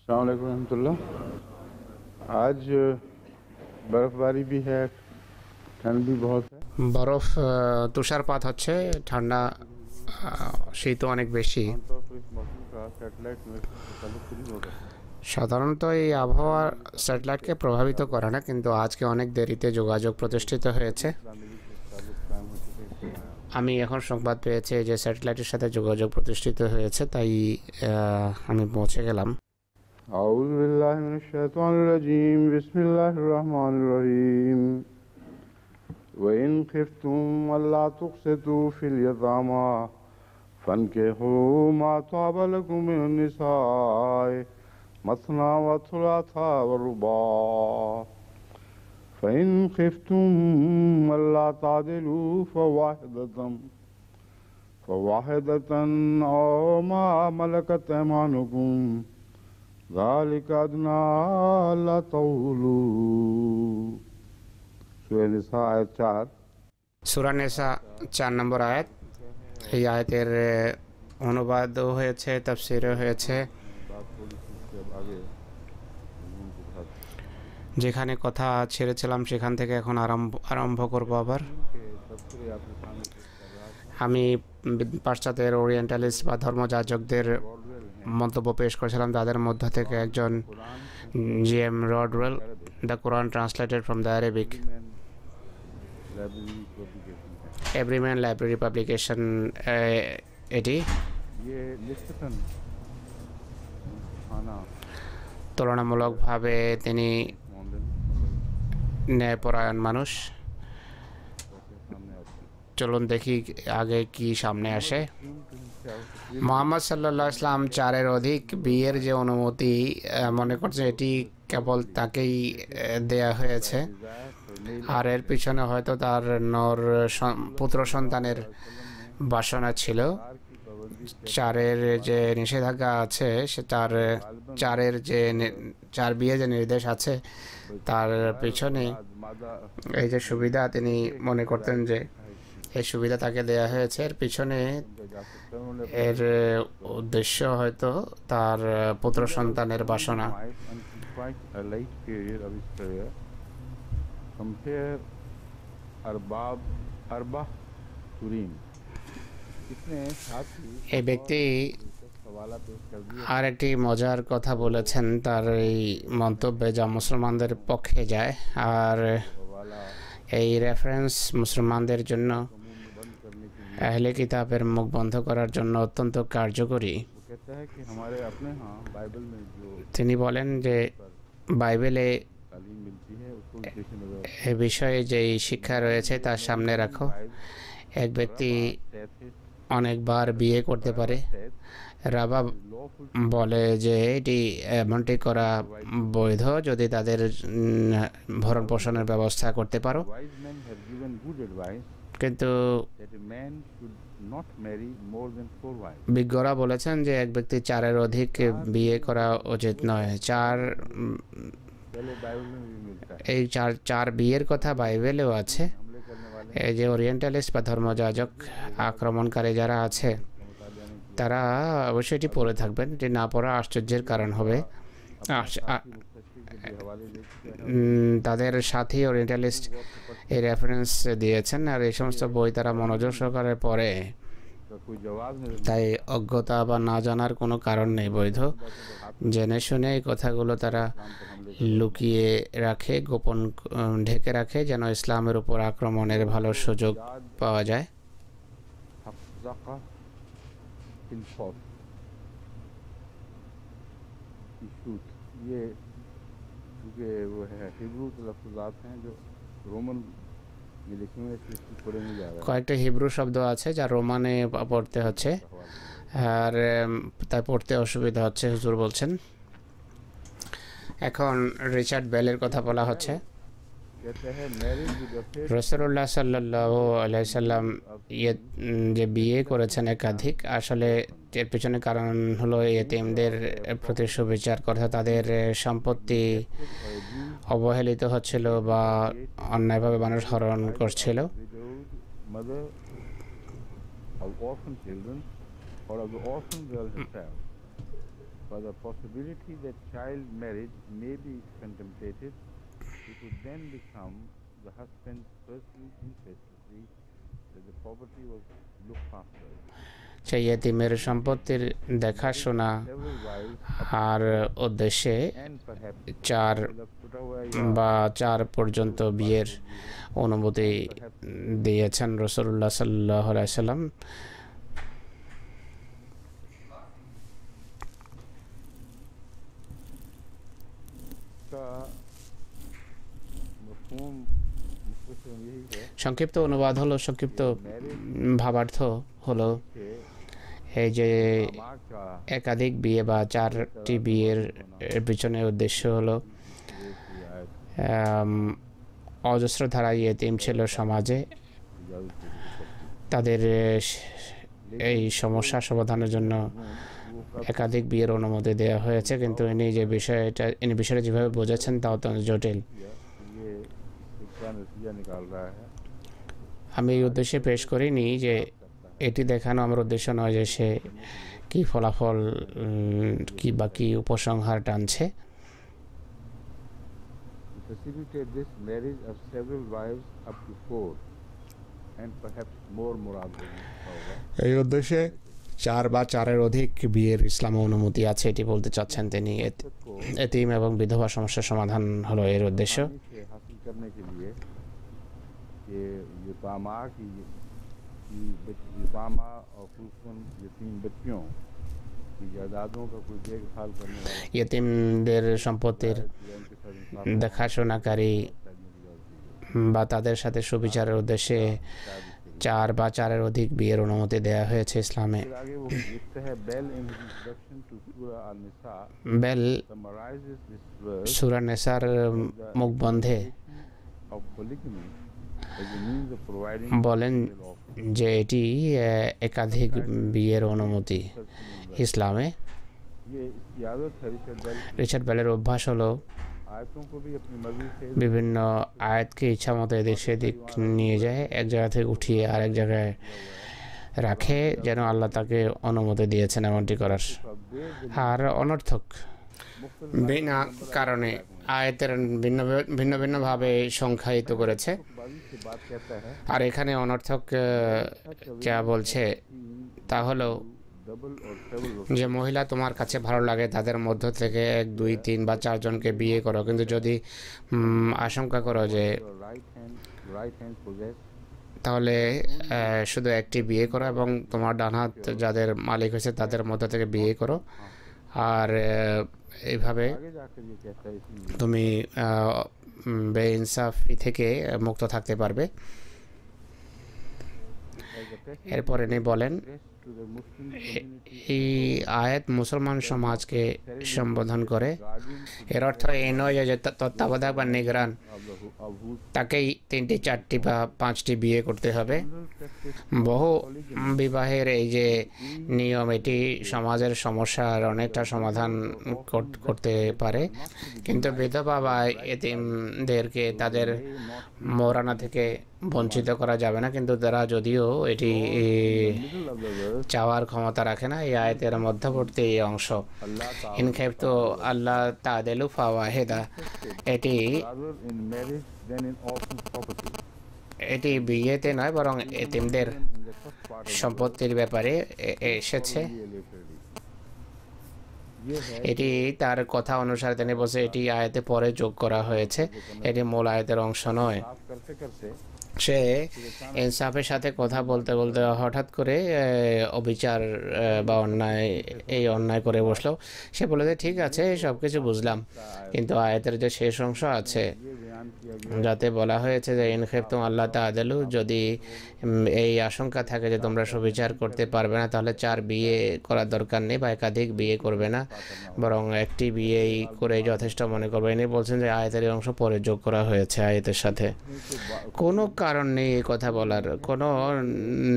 अस्सलाम वालेकुम रहमतुल्लाह। आज बर्फ़बारी भी है, ठंड भी बहुत है। বরফ তুষারপাত হচ্ছে, ঠান্ডা, শীতও অনেক বেশি। आमतौर पर इस मौसम का सैटेलाइट इन्वेस्टिंग से ताल्लुक नहीं होता था। সাধারণত এই আবহাওয়া স্যাটেলাইটকে প্রভাবিত করে না, কিন্তু আজকে অনেক দেরিতে যোগাযোগ প্রতিষ্ঠিত হয়েছে। इस्लामी लीग से ताल्लुक कायम हो चुके हैं इसलिए आया। আমি এখন সংবাদ পেয়েছি যে স্যাটেলাইটের সাথে যোগাযোগ প্রতিষ্ঠিত হয়েছে, তাই আমি পৌঁছে গেলাম। आऊज़ु बिल्लाहि मिनश शैतानिर रजीम, बिस्मिल्लाहिर रहमानिर रहीम। वइन खिफ्तुम अल्ला तुक़सितू फिल यतामा फन्किहू मा ताबा लकुम मिनन निसाए मसना व थुलाथा व रुबा। फ़इन खिफ्तुम अल्ला तादिलू फ़वाहिदतन औ मा मलकत ऐमानुकुम ज़ालिका अदना अल्ला तऊलू। सूरह निसा आयत 4। সূরা নিসা 4 নম্বর আয়াত। এই আয়াতের অনুবাদও হয়েছে, তাফসীরও হয়েছে। बात थोड़ी सी इसके अब आगे मज़मून के साथ যেখানে কথা ছেড়েছিলাম সেখান থেকে এখন আরম্ভ করব আবার। के तबसरे आपके सामने पेश कर रहा था। আমি পাশ্চাত্যের ওরিয়েন্টালিস্ট বা ধর্মযাজকদের रॉडवेल हैं মন্তব্য পেশ করেছিলাম। তাদের মধ্য থেকে একজন Quran GM Rodwell, the Quran translated from the Arabic, man library publication है। এভরিম্যান লাইব্রেরি পাবলিকেশন, এটি ये निस्बतन खाना তুলনামূলকভাবে তিনি मॉडर्न ন্যায়পরায়ণ মানুষ। जैसे सामने आते हैं। চলুন দেখি আগে কি সামনে আসে। से মোহাম্মদ সাল্লাল্লাহু আলাইহি সাল্লাম চারের অধিক বিয়ের যে অনুমতি মনে করছে এটি কেবল তাকেই দেয়া হয়েছে, আর এর পিছনে হয়তো তার পুত্র সন্তানের বাসনা ছিল। চারের যে নিষেধাজ্ঞা আছে সে চারের যে চার বিয়ে যে নির্দেশ আছে তার পিছনে এই যে সুবিধা তিনি মনে করতেন যে এই সুবিধা তাকে দেয়া হয়েছে, এর পিছনে এর উদ্দেশ্য হয়তো তার পুত্র সন্তানের বাসনা। कंपेयर अरबाब अरबा तुरीन इसने साथ ही এই ব্যক্তি हवाला पेश कर दिया। আর একটি মজার কথা বলেছেন তার এই মন্তব্যে, যা মুসলমানদের পক্ষে যায়, আর हवाला এই রেফারেন্স মুসলমানদের জন্য मुंह में बंद करने के लिए আহলে কিতাবের মুখ বন্ধ করার জন্য অত্যন্ত কার্যকরী। वो कहता है कि हमारे अपने यहाँ बाइबल में जो তিনি বলেন যে বাইবেলে तालीम मिलती है उसको पेश नजर এ বিষয়ে যেই শিক্ষা রয়েছে তার সামনে রাখো। এক ব্যক্তি অনেকবার বিয়ে করতে পারে। রাবা लॉफुल বলে যে এটি এমনটি করা বৈধ যদি তাদের ভরণ পোষণের ব্যবস্থা করতে পারো, wise men have given good advice কিন্তু that a man should not marry more than 4 wives. বিজ্ঞরা বলেছেন যে এক ব্যক্তি চারের অধিক বিয়ে করা উচিত নয়। पहले बाइबल में भी मिलता है। এই চার বিয়ের কথা বাইবেলেও আছে। हमले करने वाले এই যে ওরিয়েন্টালিস্ট বা ধর্মযাজক আক্রমণকারী যারা আছে मुताबिया ने তারা অবশ্যই এটি পড়ে থাকবেন। এটি না পড়া আশ্চর্যের কারণ হবে। मुस्तशरिक के हवाले दे चुके हैं। তাদের সাথী ওরিয়েন্টালিস্ট এই রেফারেন্স দিয়েছেন, আর এই সমস্ত বই তারা মনোযোগ সহকারে পড়ে, का कोई जवाब नहीं তাই অজ্ঞতা বা না জানার কোনো কারণ নেই। বৈধ জেনে শুনে এই কথাগুলো তারা লুকিয়ে রাখে, গোপন ঢেকে রাখে, যেন ইসলামের উপর আক্রমণের ভালো সুযোগ পাওয়া যায়। हफ्ज़ा इल्फॉफ इशूत ये क्योंकि वो है हिब्रू लफ्ज़ात हैं जो रोमन में लिखे हुए इसलिए इसको पढ़े नहीं जा रहा কয়েকটা হিব্রু শব্দ আছে যা রোমানে পড়তে হচ্ছে, আর তাই পড়তে অসুবিধা হচ্ছে হুজুর বলছেন। এখন রিচার্ড বেলের কথা বলা হচ্ছে। कहते हैं मैरिज विद अफेयर রাসূলুল্লাহ সাল্লাল্লাহু আলাইহি সাল্লাম যে বিয়ে করেছেন একাধিক, আসলে এর পিছনে কারণ হলো ইয়েতিমদের প্রতি সুবিচার করা, তাদের সম্পত্তি অবহেলিত হচ্ছিল বা অন্যায়ভাবে মানুষ হরণ করছিল। widowed mother of orphan children or of the orphan girl herself for the possibility that child marriage may be contemplated, it would then become the husband's personal interest to see that the property was looked after. সেই এতিমের সম্পত্তির দেখাশোনা Several wives আর উদ্দেশ্যে and perhaps 4 the Putawaya বা 4 পর্যন্ত বিয়ের অনুমতি দিয়েছেন রাসূলুল্লাহ সাল্লাল্লাহু আলাইহি সাল্লাম। का मफहूम मुख्तसरन यही है সংক্ষিপ্ত অনুবাদ হলো, সংক্ষিপ্ত ভাবার্থ হলো कि এই যে माँ का একাধিক বিয়ে বা 4টি বিয়ের পিছনে উদ্দেশ্য হলো অজস্র ধারা ইয়েতিম ছিল সমাজে, তাদের এই সমস্যা সমাধানের জন্য একাধিক বিয়ের অনুমতি দেওয়া হয়েছে। কিন্তু ইনি বিষয়টা যেভাবে বোঝাচ্ছেন তা অত্যন্ত জটিল। আমি এই উদ্দেশ্যে পেশ করিনি যে এটি দেখানো আমার উদ্দেশ্য নয় যে সে কি ফলাফল কি বা কি উপসংহার টানছে। এই উদ্দেশ্যে 4 বা 4-এর অধিক বিয়ের ইসলামে অনুমতি আছে এটি বলতে চাচ্ছেন তিনি। এতিম এবং বিধবা সমস্যার সমাধান হলো এর উদ্দেশ্য। ইয়েতিমদের সম্পত্তির দেখাশোনাকারী বা তাদের সাথে সুবিচারের উদ্দেশ্যে 4 বা 4-এর অধিক বিয়ের অনুমতি দেওয়া হয়েছে ইসলামে। বেল সূরা নিসার মুখবন্ধে বলেন যে এটি একাধিক বিয়ের অনুমতি ইসলামে। রিচার্ড বেলের অভ্যাস হলো বিভিন্ন আয়াতকে ইচ্ছা মতো এদিক সেদিক নিয়ে যায়, এক জায়গা থেকে উঠিয়ে আরেক জায়গায় রাখে যেন আল্লাহ তাকে অনুমতি দিয়েছেন এমনটি করার, আর অনর্থক বিনা কারণে আয়াতের ভিন্ন ভিন্নভাবে সংখ্যায়িত করেছে। আর এখানে অনর্থক যা বলছে তা হলো যে মহিলা তোমার কাছে ভালো লাগে তাদের মধ্য থেকে 1, 2, 3 বা 4 জনকে বিয়ে করো, কিন্তু যদি আশঙ্কা করো যে তাহলে শুধু একটি বিয়ে করো এবং তোমার ডান হাত যাদের মালিক হয়েছে তাদের মধ্য থেকে বিয়ে করো, আর এইভাবে তুমি বেইনসাফি থেকে মুক্ত থাকতে পারবে। এরপর ইনি বলেন এই আয়াত মুসলমান সমাজকে সম্বোধন করে। এর অর্থ এই নয় যে তত্ত্বাবধায়ক বা নিগরান তাকেই 3টি, 4টি বা 5টি বিয়ে করতে হবে। বহু বিবাহের এই যে নিয়ম এটি সমাজের সমস্যার অনেকটা সমাধান করতে পারে, কিন্তু বিধবা বা এতিমদেরকে তাদের মৌরানা থেকে বঞ্চিত করা যাবে না। কিন্তু তারা যদিও এটি চাওয়ার ক্ষমতা রাখে না। এই আয়াতের মধ্যবর্তী অংশ ইন খাইফতু আল্লাহ তা'দিলু ফাওয়াহিদা, এটি বিয়েতে নয় বরং এতিমদের সম্পত্তির ব্যাপারে এসেছে। এটি তার কথা অনুসারে তিনি বলছে এটি আয়াতে পরে যোগ করা হয়েছে, এটি মূল আয়াতের অংশ নয়। সে ইনসাফের সাথে কথা বলতে বলতে হঠাৎ করে অবিচার বা অন্যায় করে বসলো। সে বলে যে ঠিক আছে সব কিছু বুঝলাম, কিন্তু আয়াতের যে শেষ অংশ আছে যাতে বলা হয়েছে যে ইন খাইফতুম আল্লাহ তা'দিলু, যদি এই আশঙ্কা থাকে যে তোমরা সুবিচার করতে পারবে না তাহলে 4 বিয়ে করার দরকার নেই বা একাধিক বিয়ে করবে না, বরং একটি বিয়েই করে যথেষ্ট মনে করবে। ইনি বলছেন যে আয়াতের অংশ পরে যোগ করা হয়েছে আয়াতের সাথে। কোনো কারণ নেই এই কথা বলার, কোনো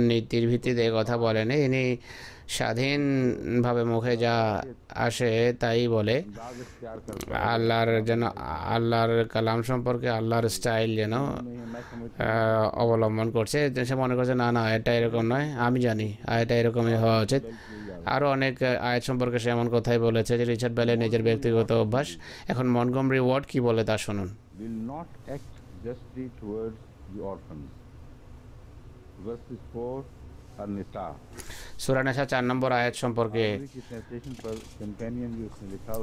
নীতির ভিত্তিতে কথা বলেনি। ইনি স্বাধীনভাবে মুখে যা আসে তাই বলে। আল্লাহর কালাম সম্পর্কে আল্লাহর স্টাইল যেন অবলম্বন করছে। সে মনে করছে না এটা এরকম নয়, আমি জানি এটা এরকমই হওয়া উচিত। আরও অনেক আয়াত সম্পর্কে সে এমন কথাই বলেছে যে রিচার্ড বেলে নিজের ব্যক্তিগত অভ্যাস। এখন মন্টগমরি ওয়ার্ড কি বলে তা শুনুন। will not act justly towards the orphans. Verses 4 An-Nisa. সূরা নিসা 4 নম্বর আয়াত সম্পর্কে आरबी की ट्रांसलेशन पर कंपेनियन भी उसने लिखा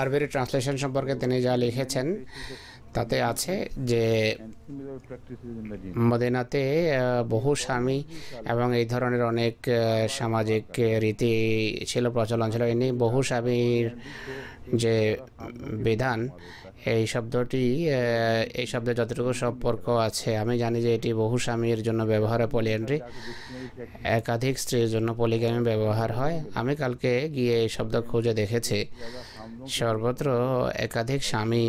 আরবির ট্রান্সলেশন সম্পর্কে তিনি যা লিখেছেন তাতে আছে যে and similar practices in Medina. মদিনাতে বহু স্বামী এবং এই ধরনের অনেক সামাজিক রীতি ছিল, প্রচলন ছিল। ইনি বহু স্বামীর যে বিধান, এই শব্দটি এই শব্দের যতটুকু সম্পর্ক আছে আমি জানি যে এটি বহু স্বামীর জন্য ব্যবহার হয় পলিএন্ড্রি, একাধিক স্ত্রীর জন্য পলিগ্যামি ব্যবহার হয়। আমি কালকে গিয়ে এই শব্দ খুঁজে দেখেছি, সর্বত্র একাধিক স্বামী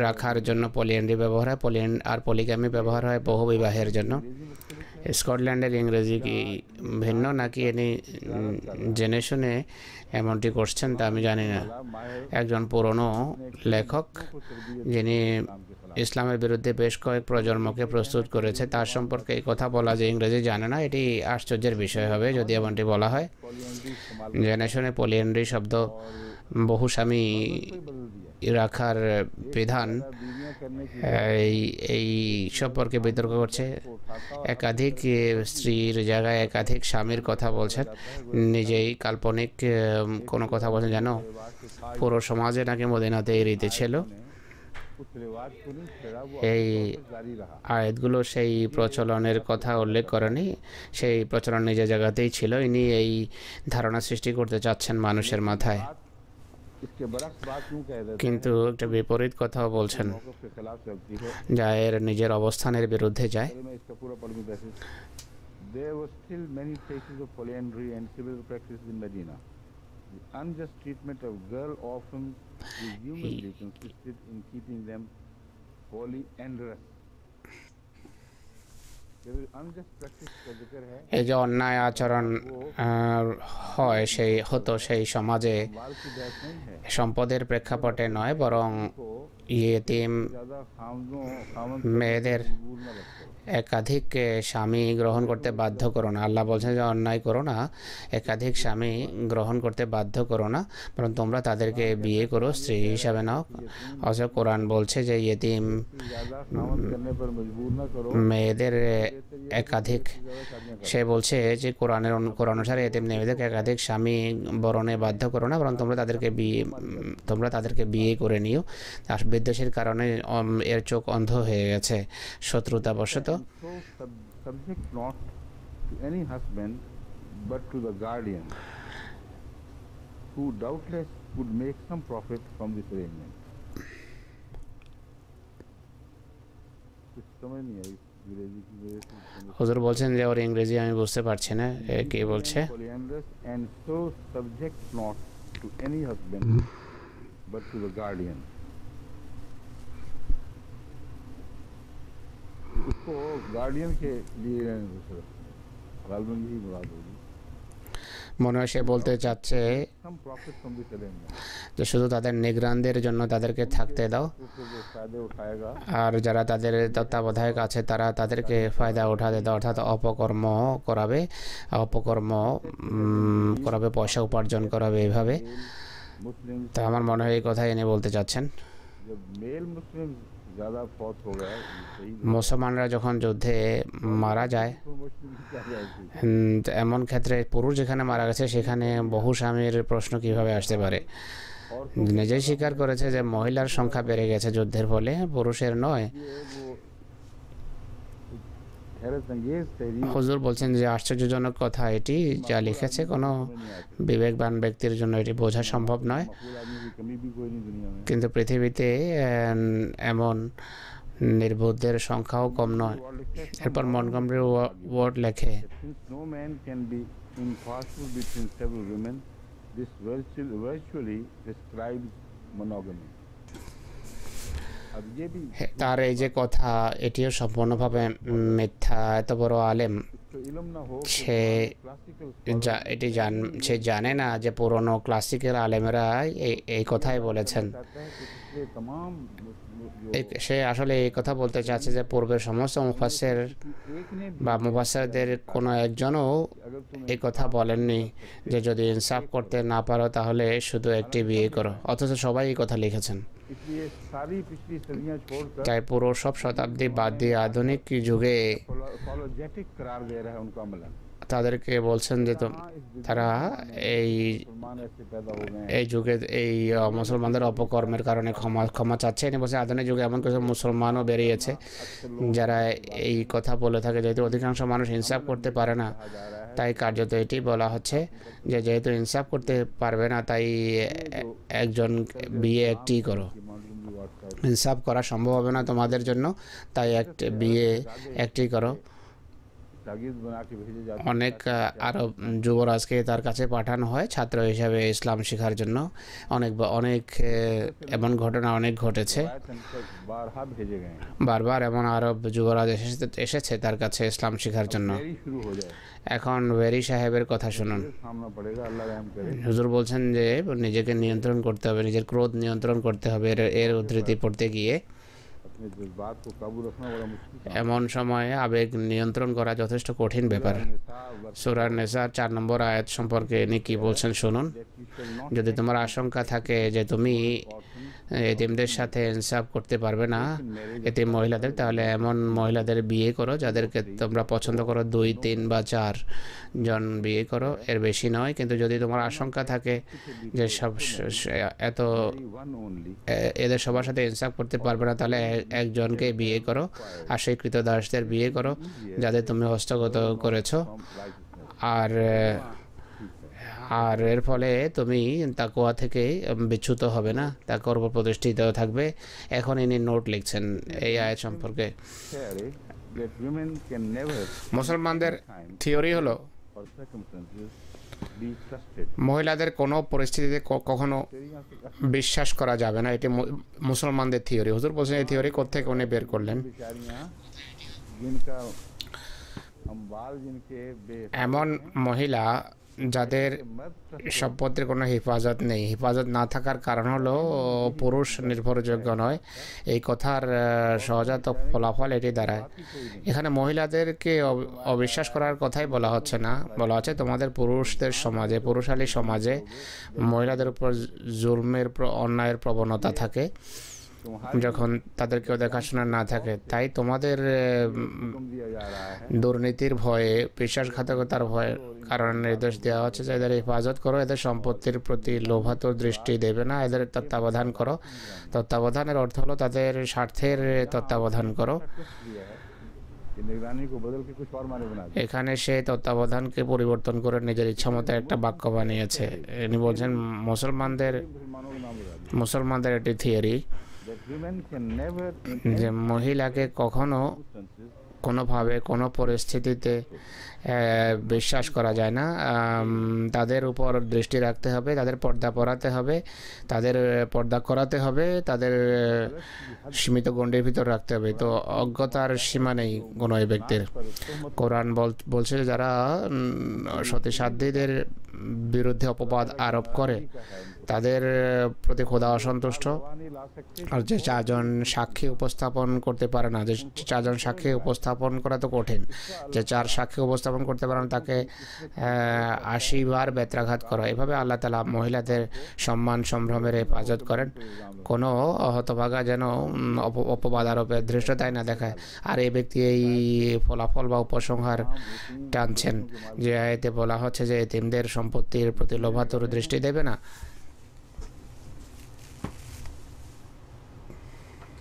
রাখার জন্য পলিএন্ড্রি ব্যবহার হয়, আর পলিগ্যামি ব্যবহার হয় বহু বিবাহের জন্য। স্কটল্যান্ডের ইংরেজি কি ভিন্ন নাকি ইনি জেনে শুনে এমনটি করছেন তা আমি জানি না। একজন পুরনো লেখক যিনি ইসলামের বিরুদ্ধে বেশ কয়েক প্রজন্মকে প্রস্তুত করেছে, তার সম্পর্কে এই কথা বলা যে ইংরেজি জানে না, এটি আশ্চর্যের বিষয় হবে যদি এমনটি বলা হয়। জেনে শুনে পলিএন্ড্রি শব্দ বহু স্বামী রাখার বিধান এই সম্পর্কে বিতর্ক করছে। একাধিক স্ত্রীর জায়গায় একাধিক স্বামীর কথা বলছেন, নিজেই কাল্পনিক কোনো কথা বলছেন। যেন পুরো সমাজে নাকি মদিনাতে এই রীতি ছিল। এই আয়াতগুলো সেই প্রচলনের কথা উল্লেখ করেনি, সেই প্রচলন নিজের জায়গাতেই ছিল। ইনি এই ধারণা সৃষ্টি করতে চাচ্ছেন মানুষের মাথায়, কিন্তু একটা বিপরীত কথাও বলছেন যা এর নিজের অবস্থানের বিরুদ্ধে যায়। There were still many traces of polyandry and similar practices in Medina. The unjust treatment of girl orphans presumably consisted in keeping them polyandrous. এই যে অন্যায় আচরণ হয় সেই সমাজে সম্পদের প্রেক্ষাপটে নয়, বরং ইয়েতিম মেয়েদের একাধিক স্বামী গ্রহণ করতে বাধ্য করো না। আল্লাহ বলছেন যে অন্যায় করো না, একাধিক স্বামী গ্রহণ করতে বাধ্য করো না, বরং তোমরা তাদেরকে বিয়ে করো, স্ত্রী হিসাবে নাও। অথচ কোরআন বলছে যে ইয়েতিম মেয়েদের একাধিক, সে বলছে যে কোরআন অনুসারে ইয়েতিম মেয়েদেরকে একাধিক স্বামী বরণে বাধ্য করো না, বরং তোমরা তাদেরকে বিয়ে করে নিও। আর বিদ্বেষের কারণে এর চোখ অন্ধ হয়ে গেছে শত্রুতাবশত। Subject not to any husband but to the guardian, who doubtless would make some profit from this arrangement. হুজুর বলছেন যে ওর ইংরেজি আমি বুঝতে পারছি না, কে বলছে? And so subject not to any husband but to the guardian. उसको गार्डियन के लिए गालबन यही मुराद होगी। মনে হয় সে বলতে চাচ্ছে যে শুধু তাদের নিগরানদের জন্য তাদেরকে থাকতে দাও, আর যারা তাদের তত্ত্বাবধায়ক আছে তারা তাদেরকে ফায়দা উঠাতে দাও, অর্থাৎ অপকর্ম করাবে, পয়সা উপার্জন করাবে এইভাবে। তা আমার মনে হয় এই কথাই এনে বলতে চাচ্ছেন। মুসলমানরা যখন যুদ্ধে মারা যায়, এমন ক্ষেত্রে পুরুষ যেখানে মারা গেছে সেখানে বহু স্বামীর প্রশ্ন কিভাবে আসতে পারে? নিজেই স্বীকার করেছে যে মহিলার সংখ্যা বেড়ে গেছে যুদ্ধের ফলে, পুরুষের নয়। হুজুর বলছেন যে আশ্চর্যজনক কথা এটি, যা লিখেছে কোনো বিবেকবান ব্যক্তির জন্য এটি বোঝা সম্ভব নয়, কিন্তু পৃথিবীতে এমন নির্বোধদের সংখ্যাও কম নয়। এরপর মন্টগমরি ওয়ার্ড লেখে, তার এই যে কথা এটিও সম্পূর্ণভাবে মিথ্যা। এত বড় আলেম तो इल्म ना हो कि সে क्लासिकल এটি সে জানে না যে পুরনো ক্লাসিক্যাল আলেমেরা এই কথাই বলেছেন। चाहता है कि पिछले तमाम जो সে আসলে এই কথা বলতে চাচ্ছে যে পূর্বের সমস্ত মুফাসসির एक ने বা মুফাসসিরদের কোনো একজনও अगर तुम्हें এই কথা বলেননি যে যদি ইনসাফ করতে না পারো তাহলে শুধু একটি বিয়ে করো, অথচ সবাই এই কথা লিখেছেন। इसलिए सारी पिछली सदियां छोड़कर তাই পুরো সব শতাব্দী বাদ দিয়ে আধুনিক যুগে apologetic करार दे रहा है उनको अमलन। তাদেরকে বলছেন যে তারা এই मुसलमान ऐसे पैदा हो गए এই যুগে এই মুসলমানদের অপকর্মের কারণে ক্ষমা চাচ্ছে। এনে বলছে আধুনিক যুগে এমন কিছু মুসলমানও বেরিয়েছে যারা এই কথা বলে থাকে যেহেতু অধিকাংশ মানুষ ইনসাফ করতে পারে না, তাই কার্যত এটি বলা হচ্ছে যে যেহেতু ইনসাফ করতে পারবে না তাই একজন বিয়ে একটি করো। ইনসাফ করা সম্ভব হবে না তোমাদের জন্য, তাই বিয়ে একটি করো। तागीज़ बना के भेजे जाते অনেক আরব যুবরাজকে তার কাছে পাঠানো হয় ছাত্র হিসাবে ইসলাম শেখার জন্য। অনেক এমন ঘটনা অনেক ঘটেছে, बारहा भेजे गए বারবার এমন আরব যুবরাজ এসেছে তার কাছে ইসলাম শেখার জন্য। यही शुरू हो जाए এখন ভেরি সাহেবের কথা শুনুন। सामना पड़ेगा अल्लाह रहम करे। হুজুর বলছেন যে নিজেকে নিয়ন্ত্রণ করতে হবে, নিজের ক্রোধ নিয়ন্ত্রণ করতে হবে। এর উদ্ধৃতি পড়তে গিয়ে अपने जज्बात को काबू रखना बड़ा मुश्किल काम এমন সময়ে আবেগ নিয়ন্ত্রণ করা যথেষ্ট কঠিন ব্যাপার। है। সূরা নেসার 4 নম্বর আয়াত সম্পর্কে ইনি কি বলছেন শুনুন। That you shall not যদি তোমার আশঙ্কা থাকে যে তুমি এতিমদের সাথে ইনসাফ করতে পারবে না, এতিম মহিলাদের, তাহলে এমন মহিলাদের বিয়ে করো যাদেরকে তোমরা পছন্দ করো, 2, 3 বা 4 জন বিয়ে করো, এর বেশি নয়। কিন্তু যদি তোমার আশঙ্কা থাকে যে এত one only এদের সবার সাথে ইনসাফ করতে পারবে না, তাহলে একজনকে বিয়ে করো আর সেই কৃতদাসদের বিয়ে করো যাদের তুমি হস্তগত করেছো। from righteousness। আর আর এর ফলে তুমি তাকওয়া থেকে বিচ্যুত হবে না, তাকওয়ার উপর প্রতিষ্ঠিত থাকবে। এখন ইনি নোট লিখছেন এই আয়াত সম্পর্কে। Theory that women can never মুসলমানদের থিওরি হলো or circumstances be trusted। মহিলাদের কোনো পরিস্থিতিতে কখনো বিশ্বাস করা যাবে না, এটি মুসলমানদের থিওরি। হুজুর বলছেন এই থিওরি কোত্থেকে উনি বের করলেন। बेचारियां जिनका अम्बाल जिनके এমন মহিলা যাদের সম্পত্তির কোনো হেফাজত নেই, হেফাজত না থাকার কারণ হলো পুরুষ নির্ভরযোগ্য নয়। এই কথার সহজাত ফলাফল এটি দাঁড়ায়। এখানে মহিলাদেরকে অবিশ্বাস করার কথাই বলা হচ্ছে না, বলা হচ্ছে তোমাদের পুরুষদের সমাজে, পুরুষালী সমাজে মহিলাদের উপর জুলমের অন্যায়ের প্রবণতা থাকে যখন তাদের কেউ দেখাশোনা না থাকে। তাই তোমাদের दिया जा रहा है দুর্নীতির ভয়ে, বিশ্বাসঘাতকতার ভয়ে কারণে নির্দেশ দেওয়া হচ্ছে যে এদের হেফাজত করো, এদের সম্পত্তির প্রতি লোভাতুর দৃষ্টি দেবে না, এদের তত্ত্বাবধান করো। তত্ত্বাবধানের অর্থ হলো তাদের স্বার্থের তত্ত্বাবধান করো। दिया है कि निगरानी को बदल के कुछ और माने बना दिया। এখানে সে তত্ত্বাবধানকে পরিবর্তন করে নিজের ইচ্ছামতো একটা বাক্য বানিয়েছে। ইনি বলছেন মুসলমানদের मुसलमानों के नाम लगा दिया মুসলমানদের এটি theory that women can never in যে মহিলাকে কখনো instances কোনোভাবে কোনো পরিস্থিতিতে বিশ্বাস করা যায় না। তাদের উপর দৃষ্টি রাখতে হবে, তাদের পর্দা পরাতে হবে, তাদের পর্দা করাতে হবে, তাদের সীমিত গণ্ডির ভিতর রাখতে হবে। তো অজ্ঞতার সীমা নেই কোনো এই ব্যক্তির। কোরআন বলছে যারা সতীসাধ্যীদের বিরুদ্ধে অপবাদ আরোপ করে তাদের প্রতি খোদা অসন্তুষ্ট। नहीं ला सकते আর যে 4 জন সাক্ষী উপস্থাপন করতে পারে না, যে 4 জন সাক্ষী উপস্থাপন করা তো কঠিন, যে 4 সাক্ষী উপস্থাপন করতে পারে না তাকে 80 বার বেত্রাঘাত করা। এভাবে আল্লাহ তাআলা মহিলাদের সম্মান সম্ভ্রমের হেফাজত করেন, কোনো হতভাগা যেন অপবাদ আরোপের ধৃষ্টতাই না দেখায়। আর এই ব্যক্তি এই ফলাফল বা উপসংহার টানছেন যে এতে বলা হচ্ছে যে এতিমদের সম্পত্তির প্রতি লোভাতুর দৃষ্টি দেবে না।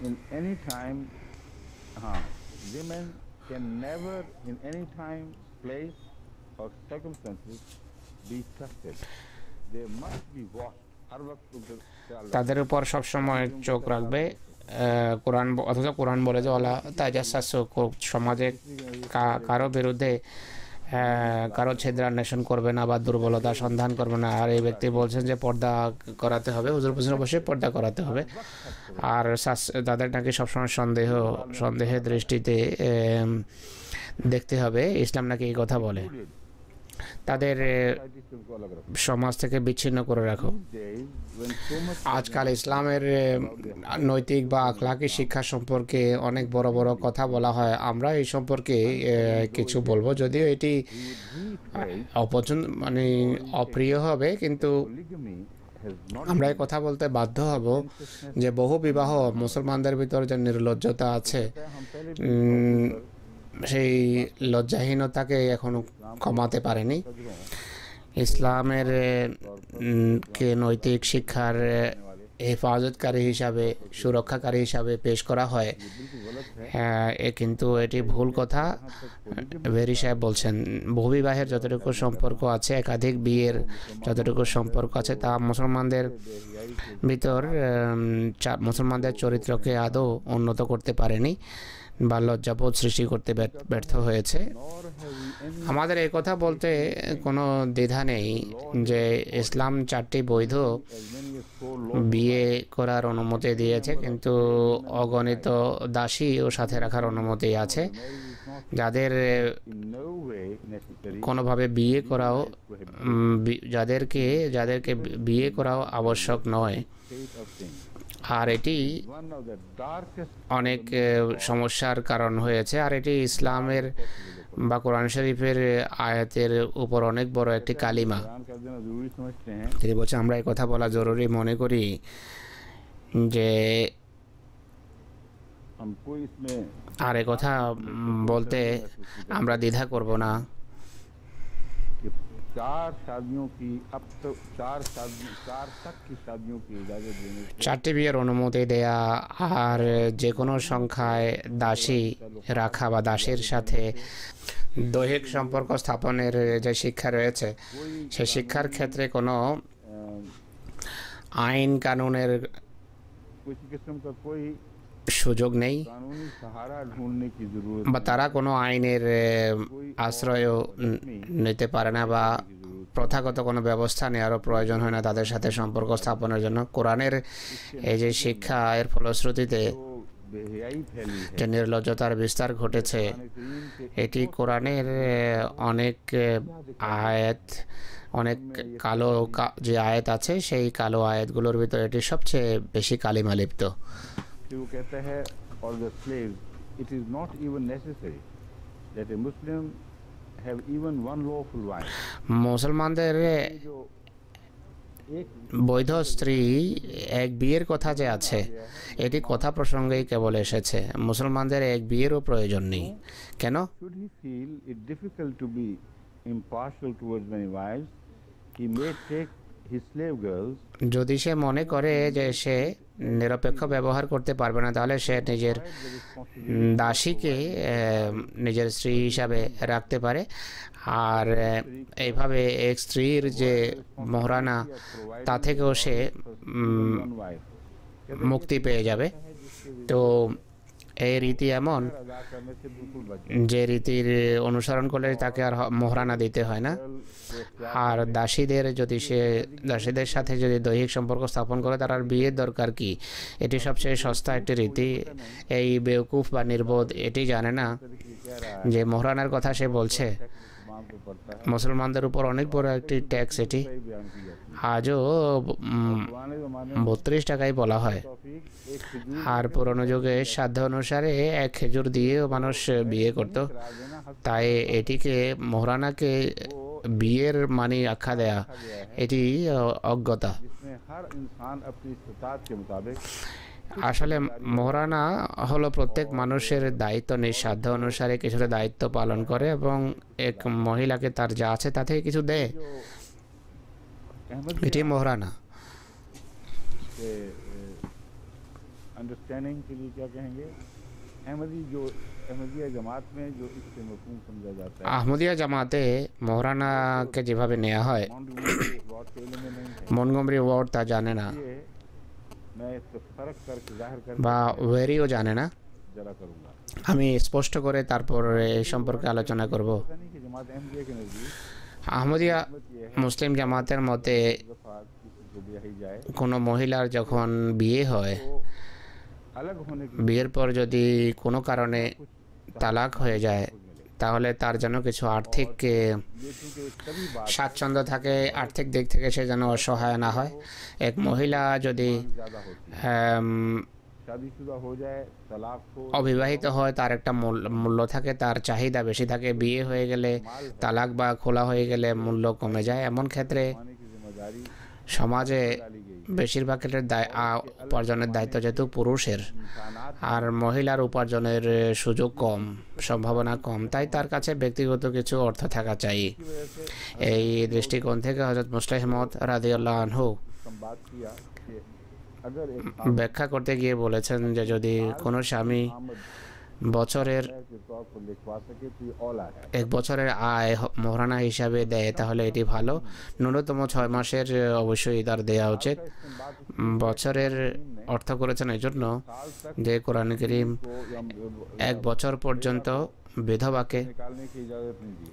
in any time women can never in any time place or circumstances be trusted। they must be watched हर वक्त उनके ख्याल তাদের উপর সবসময় চোখ রাখবে। কোরআন অথচ কোরআন বলে যে ওলা তাজাসসু, সমাজে কারো বিরুদ্ধে কারো ছিদ্রান্বেষণ করবে না বা দুর্বলতা সন্ধান করবে না। আর এই ব্যক্তি বলছেন যে পর্দা করাতে হবে, হুজুর বলছেন অবশ্যই পর্দা করাতে হবে। আর তাদের নাকি সবসময় সন্দেহের দৃষ্টিতে দেখতে হবে ইসলাম নাকি এই কথা বলে। Included. তাদের Society से उनको अलग रखो. সমাজ থেকে বিচ্ছিন্ন করে রাখো। These days, when so much আজকাল ইসলামের নৈতিক বা আখলাকি শিক্ষা সম্পর্কে অনেক বড় বড় কথা বলা হয়, আমরা এই সম্পর্কে কিছু বলবো, যদিও এটি we felt অপছন্দ মানে অপ্রিয় হবে, কিন্তু polygamy has not আমরা এই কথা বলতে বাধ্য হব যে বহু বিবাহ মুসলমানদের ভিতর যে নির্লজ্জতা আছে, हम पहले সেই লজ্জাহীনতাকে এখনো কমাতে পারেনি। भी ইসলামের কে নৈতিক শিক্ষার হেফাজতকারী হিসাবে, সুরক্ষাকারী হিসাবে পেশ করা হয়, बिल्कुल गलत है। কিন্তু এটি ভুল কথা। ভেরি সাহেব বলছেন বহুবিবাহের যতটুকু সম্পর্ক আছে, একাধিক বিয়ের যতটুকু সম্পর্ক আছে, তা মুসলমানদের ভিতর মুসলমানদের চরিত্রকে আদৌ উন্নত করতে পারেনি বা লজ্জাবোধ সৃষ্টি করতে ব্যর্থ হয়েছে। Nor have we any আমাদের এই কথা বলতে কোনো দ্বিধা নেই যে ইসলাম 4টি বৈধ as many as 4 laws বিয়ে করার অনুমতি দিয়েছে, কিন্তু অগণিত দাসীও সাথে রাখার অনুমতি আছে, যাদের in no way necessary কোনোভাবে বিয়ে করাও যাদেরকে বিয়ে করাও আবশ্যক নয়। state of things. আর এটি One of the darkest অনেক সমস্যার কারণ হয়েছে, আর এটি ইসলামের বা কোরআন শরীফের আয়াতের উপর অনেক বড় একটি কালিমা। बयान कर देना जरूरी समझते हैं। তিনি বলছে আমরা এই কথা বলা জরুরি মনে করি যে, हमको इसमें আর এই কথা বলতে আমরা দ্বিধা করব না कि 4 शादियों की अब तो 4 तक की शादियों की इजाजत देने से 4টি বিয়ের অনুমতি দেয়া আর যে কোনো সংখ্যায় দাসী রাখা বা দাসীর সাথে দৈহিক সম্পর্ক স্থাপনের যে শিক্ষা রয়েছে, সেই শিক্ষার ক্ষেত্রে কোনো আইন কানুনের किसी किस्म का कोई সুযোগ নেই कानूनी सहारा ढूंढने की जरूरत বা তারা কোনো আইনের আশ্রয়ও নিতে পারে না বা প্রথাগত কোনো ব্যবস্থা নেওয়ারও প্রয়োজন হয় না তাদের সাথে সম্পর্ক স্থাপনের জন্য। কোরআনের এই যে শিক্ষা, এর ফলশ্রুতিতে तो बेहयाई फैली है। যে নির্লজ্জতার বিস্তার ঘটেছে, करीम के এটি কোরআনের অনেক আয়াত, অনেক কালো যে আয়াত আছে, সেই কালো আয়াতগুলোর ভিতরে এটি সবচেয়ে বেশি কালিমা লিপ্ত। कि वो कहता है और the slaves, it is not even necessary that a Muslim have even one lawful wife. মুসলমানদের जो एक বৈধ স্ত্রী এক বিয়ের কথা যে আছে, এটি কথা প্রসঙ্গেই কেবল এসেছে। মুসলমানদের এক বিয়েরও প্রয়োজন নেই। কেন? should he feel it difficult to be impartial towards many wives, he may take his slave girls যদি সে মনে করে যে সে নিরপেক্ষ ব্যবহার করতে পারবে না, তাহলে সে নিজের দাসীকে নিজের স্ত্রী হিসাবে রাখতে পারে, আর এইভাবে এক স্ত্রীর যে মহারানা, তা থেকেও সে one wife মুক্তি পেয়ে যাবে। তো এই রীতি এমন अदा करने से बिल्कुल बच যে রীতির অনুসরণ করলে তাকে আর মহারানা দিতে হয় না। আর দাসীদের সাথে যদি দৈহিক সম্পর্ক স্থাপন করে, তার আর বিয়ের দরকার কি? এটি সবচেয়ে সস্তা একটি রীতি। এই বেওকুফ বা নির্বোধ এটি জানে না যে মহারানার কথা সে বলছে। मांग को पड़ता है। মুসলমানদের উপর অনেক বড় একটি ট্যাক্স এটি। सही बयान की जाती আজও है। पुराने जमाने में 32 টাকাই বলা হয়। तौफीक एक खजूर আর পুরনো যুগে সাধ্য অনুসারে এক খেজুর দিয়েও মানুষ বিয়ে করত। करा देना हक তাই এটিকে মহারানাকে বিয়ের মানি আখ্যা দেয়া, এটি অজ্ঞতা। जिसमें हर इंसान अपनी इस्तात के मुताबिक আসলে মহারানা হলো প্রত্যেক মানুষের দায়িত্ব, নিঃসাধ্য অনুসারে কিছুটা দায়িত্ব পালন করে এবং এক মহিলাকে তার যা আছে তা থেকে কিছু দেয়, जो अहमद এটি মহারানা। के अंडरस्टैंडिंग के लिए क्या कहेंगे, अहमदिया जमात में जो इससे मफहूम समझा जाता है, আহমদিয়া জামাতে মহারানাকে যেভাবে নেওয়া হয়, बहुत के इल्म में नहीं है। মনগমরি ওয়ার্ড তা জানে না ये मैं इसको फर्क करके जाहिर कर বা ওয়েরিও জানে না। जरा करूँगा। আমি স্পষ্ট করে তারপর এই সম্পর্কে আলোচনা করব। ऐसा नहीं कि जमात अहमदिया के नज़दीक আহমদিয়া ये है মুসলিম জামাতের মতে दफा किसी को ब्याही जाए কোনো মহিলার যখন বিয়ে হয়, तो अलग होने की বিয়ের পর যদি কোনো কারণে তালাক হয়ে যায়, তাহলে তার যেন কিছু আর্থিক ये चूंकि एक तभी बात স্বাচ্ছন্দ্য থাকে, আর্থিক দিক থেকে সে যেন অসহায় না হয়। এক মহিলা যদি ज्यादा होती है আম, शादीशुदा हो जाए तलाक हो অবিবাহিত হয়, তার একটা মূল্য থাকে, তার চাহিদা বেশি থাকে। বিয়ে হয়ে গেলে, তালাক বা খোলা হয়ে গেলে মূল্য কমে যায়। এমন ক্ষেত্রে कमाने की जिम्मेदारी সমাজে डाली गई বেশিরভাগ ক্ষেত্রে উপার্জনের দায়িত্ব যেহেতু পুরুষের, इंसानात আর মহিলার উপার্জনের সুযোগ কম, সম্ভাবনা কম, তাই তার কাছে ব্যক্তিগত কিছু অর্থ থাকা চাই। की वजह से এই দৃষ্টিকোণ থেকে হযরত মুসলিম মওদ রাদিয়াল্লাহু আনহু संवाद किया कि अगर एक ব্যাখ্যা করতে গিয়ে বলেছেন যে যদি কোনো স্বামী आमद বছরের के तौर पर लिखवा सके तो ये औला है এক বছরের আয় মোহরানা হিসাবে দেয় তাহলে এটি ভালো। ন্যূনতম 6 মাসের অবশ্যই তার দেওয়া উচিত। বছরের অর্থ করেছেন এই জন্য साल तक যে কোরআন কারীম को या 1 বছর পর্যন্ত বিধবাকে निकालने की इजाजत नहीं दी